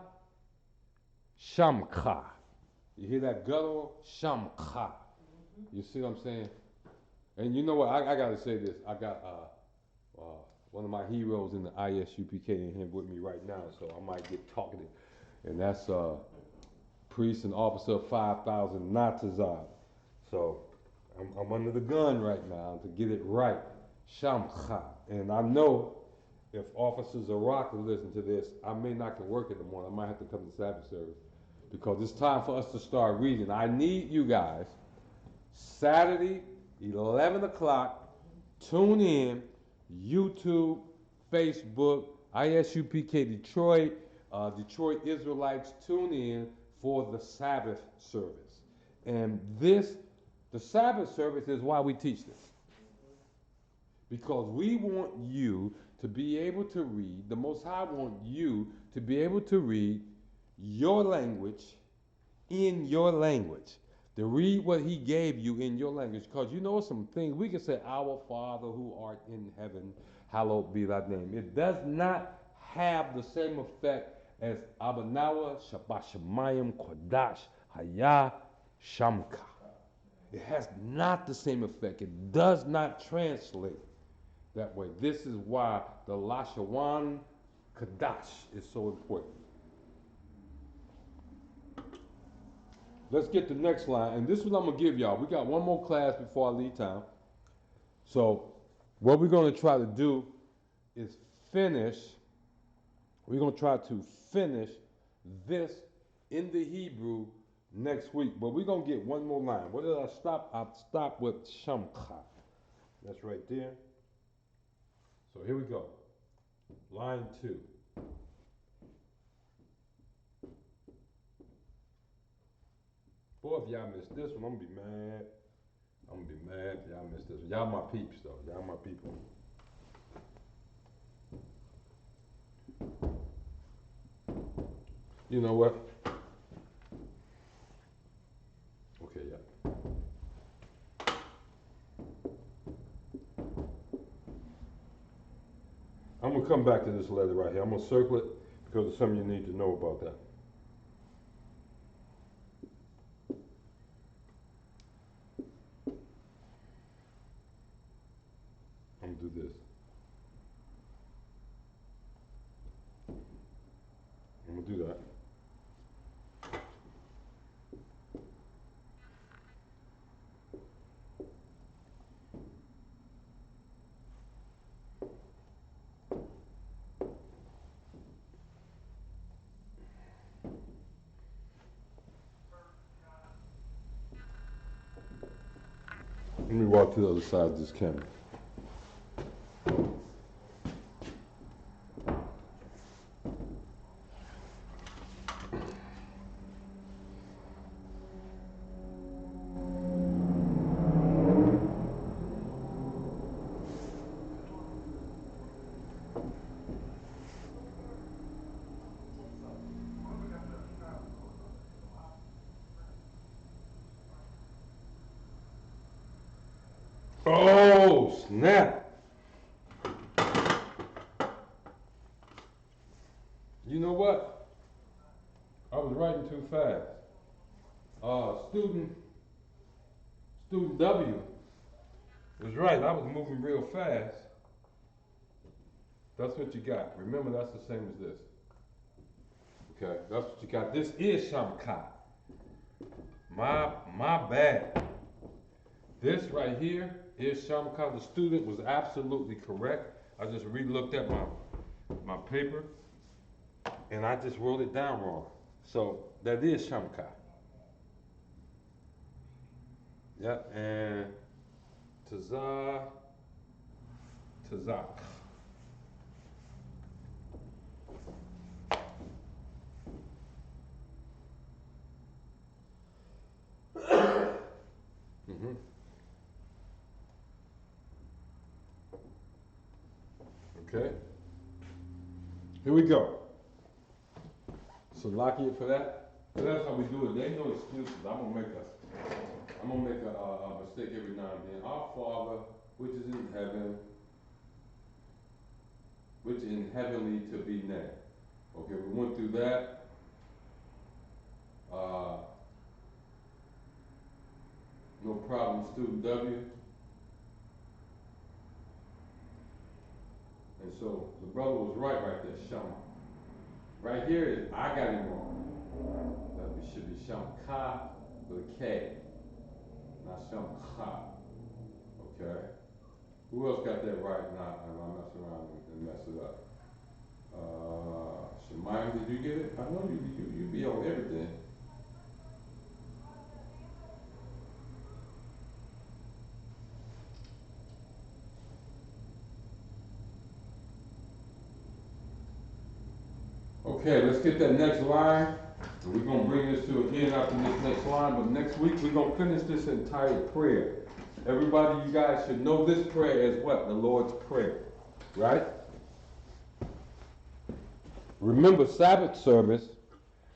S2: Shamcha. You hear that guttural? Shamcha. You see what I'm saying? And you know what? I gotta say this. I got one of my heroes in the ISUPK in here with me right now, so I might get talkative. And that's Priest and Officer of 5,000 Natazab. So I'm under the gun right now to get it right. Shamcha. And I know if Officer Iraq will listen to this, I may not can work in the morning. I might have to come to Sabbath service because it's time for us to start reading. I need you guys, Saturday, 11 o'clock, tune in, YouTube, Facebook, ISUPK Detroit, Detroit Israelites, tune in for the Sabbath service. And the Sabbath service is why we teach this. Because we want you to be able to read, the Most High want you to be able to read your language in your language. To read what he gave you in your language. Because you know some things, we can say, Our Father who art in heaven, hallowed be thy name. It does not have the same effect as Abanawa, Shabbat Shemayim, Qadash, Haya, Shamka. It has not the same effect. It does not translate that way. This is why the Lashawan Qadash is so important. Let's get the next line, and this is what I'm gonna give y'all. We got one more class before I leave town. So what we're gonna try to do is finish. We're gonna try to finish this in the Hebrew next week, but we're gonna get one more line. Where did I stop? I stopped with Shamcha. That's right there. So here we go. Line 2. Boy, if y'all miss this one, I'm gonna be mad. I'm gonna be mad if y'all miss this one. Y'all my peeps though. Y'all my people. You know what? Okay, yeah. I'm gonna come back to this letter right here. I'm gonna circle it because there's something you need to know about that. I'm gonna do this. I'm gonna do that. Let me walk to the other side of this camera. Oh, snap. You know what? I was writing too fast. Student W was right. I was moving real fast. That's what you got. Remember, that's the same as this. Okay, that's what you got. This is Shamkat. My bad. This right here is Shamkat. The student was absolutely correct. I just re-looked at my paper and I just wrote it down wrong. So that is Shamkat. Yeah, and Tazak. Mm-hmm. Okay. Here we go. So lock it for that. So that's how we do it. There ain't no excuses. I'm gonna make a mistake every now and then. Our Father, which is in heaven, which in heavenly to be named. Okay, we went through that. Uh, no problem, student W. And so the brother was right there, Shama. Right here is, I got him wrong. That should be Shamka with a K, not Shamka. Okay? Who else got that right? Not, I mess around and mess it up. Shemayim, did you get it? I know you be on everything. Okay, let's get that next line. And we're going to bring this to again after this next line, but next week we're going to finish this entire prayer. Everybody, you guys should know this prayer as what? The Lord's Prayer, right? Remember, Sabbath service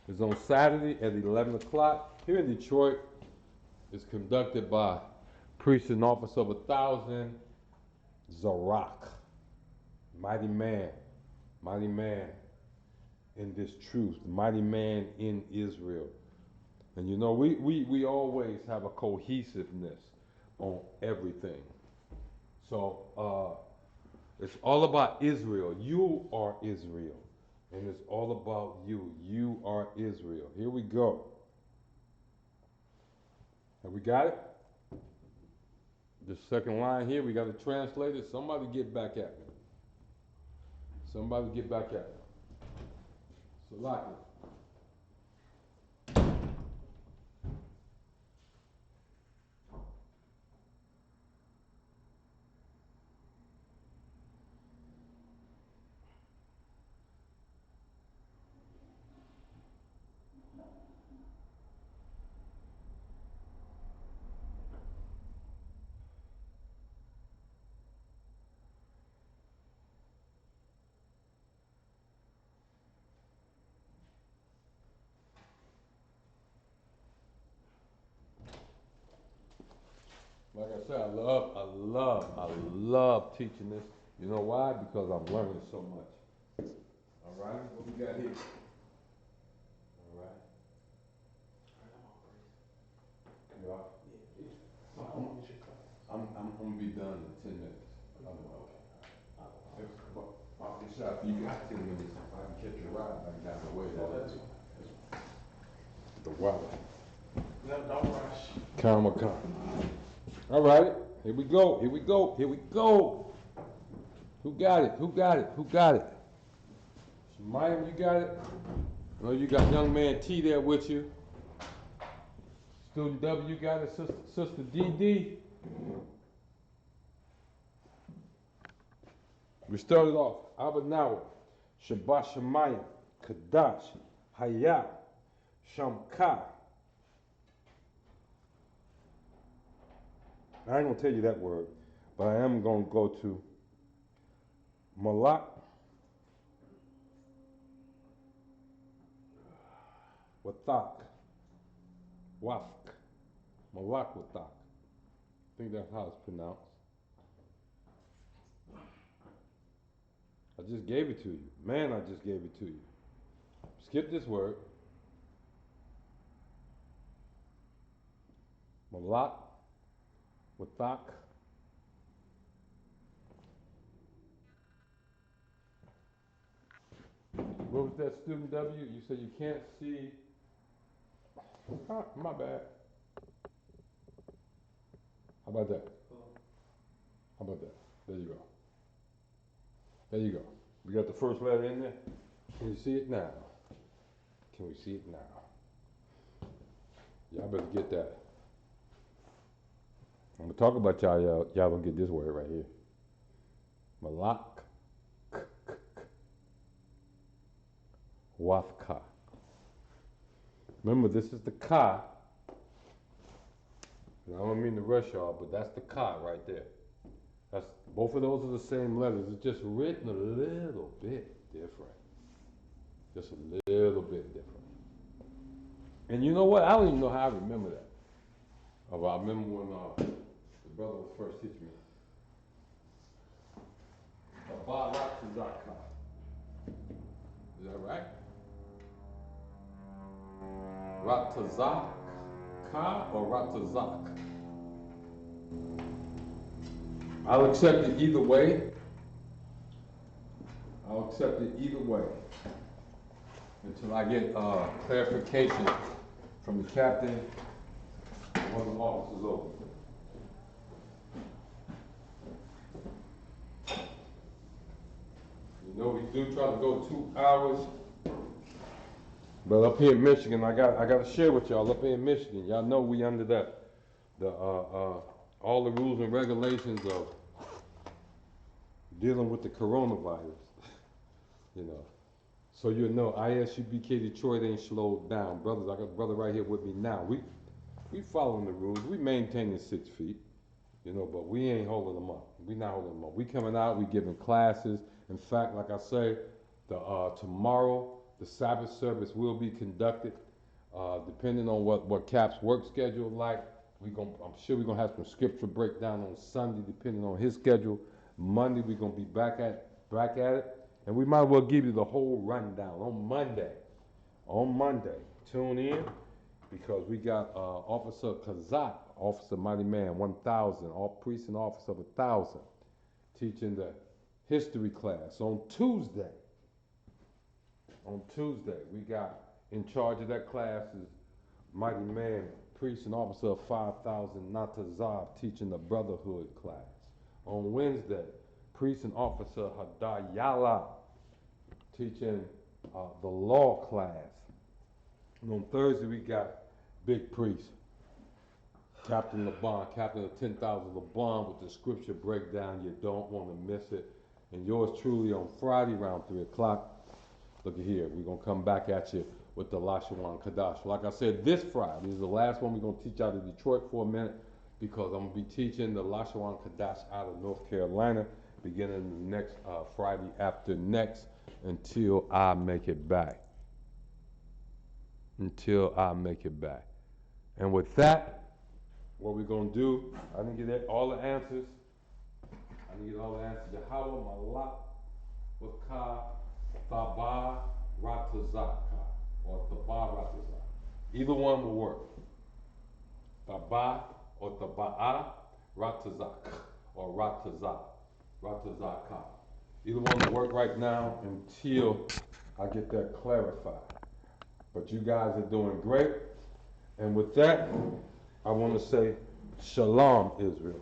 S2: is on Saturday at 11 o'clock. Here in Detroit, it's conducted by priest and officer of 1,000, Zarak. Mighty man in this truth, mighty man in Israel. And you know, we always have a cohesiveness on everything. So it's all about Israel. You are Israel. And it's all about you. You are Israel. Here we go. Have we got it? The second line here, we got to translate it. Somebody get back at me. Somebody get back at me. So lock it. Like I said, I love teaching this. You know why? Because I'm learning so much. All right, what we got here? All right. You are? I'm gonna be done in 10 minutes. If you got 10 minutes, if I can catch a ride back down the way. The water.
S3: No, don't rush.
S2: Calm. All right, here we go. Who got it? Shemayim, you got it? I know you got young man T there with you. Student W, you got it, Sister DD. We started off, Abanawa, Shabbat Shemayim, Qadash, Hayah, Shamka. I ain't gonna tell you that word, but I am gonna go to Malak, Wathak, Wafk, Malak Wathak. I think that's how it's pronounced. I just gave it to you. Man, I just gave it to you. Skip this word. Malak, Wathak. What was that, student W? You said you can't see. My bad. How about that? There you go. We got the first letter in there. Can you see it now? Can we see it now? Y'all better get that. I'm gonna talk about y'all gonna get this word right here. Malak, Wafka. Remember, this is the ka. I don't mean to rush y'all, but that's the ka right there. That's both of those are the same letters. It's just written a little bit different. Just a little bit different. And you know what? I don't even know how I remember that. Oh, I remember when the brother was first teaching me. Is that right? Ratazak ka or Ratazak? I'll accept it either way. Until I get clarification from the captain and one of the officers over. You know, we do try to go 2 hours. But up here in Michigan, I got to share with y'all. Up here in Michigan, y'all know we under the all the rules and regulations of dealing with the coronavirus. You know, so you know, ISUBK Detroit ain't slowed down, brothers. I got a brother right here with me now. We following the rules. We maintaining 6 feet. You know, but we ain't holding them up. We not holding them up. We coming out. We giving classes. In fact, like I say, tomorrow the Sabbath service will be conducted. Depending on what Cap's work schedule like, I'm sure we're gonna have some scripture breakdown on Sunday, depending on his schedule. Monday we're gonna be back at it, and we might as well give you the whole rundown on Monday. On Monday, tune in because we got Officer Kazak, Officer Mighty Man 1000, all priest and officer of 1000, teaching the history class on Tuesday. We got in charge of that class is Mighty Man, priest and officer of 5000, Natazab, teaching the brotherhood class. On Wednesday, priest and officer Hadayala, teaching the law class. And on Thursday, we got big priest, Captain LeBon, captain of 10,000 LeBon with the scripture breakdown. You don't want to miss it. And yours truly on Friday around 3 o'clock. Look at here, we're going to come back at you with the Lashawan Qadash. Like I said, this Friday is the last one we're going to teach out of Detroit for a minute because I'm going to be teaching the Lashawan Qadash out of North Carolina beginning next Friday after next until I make it back. And with that, what we're gonna do, I didn't get all the answers. I didn't get all the answers. Yahweh Malak Waka Thaba Ratazaka or Thaba Ratazak. Either one will work. Thaba or Thaba'a Ratazak or Ratazaka. Either one will work right now until I get that clarified. But you guys are doing great. And with that, I want to say Shalom, Israel.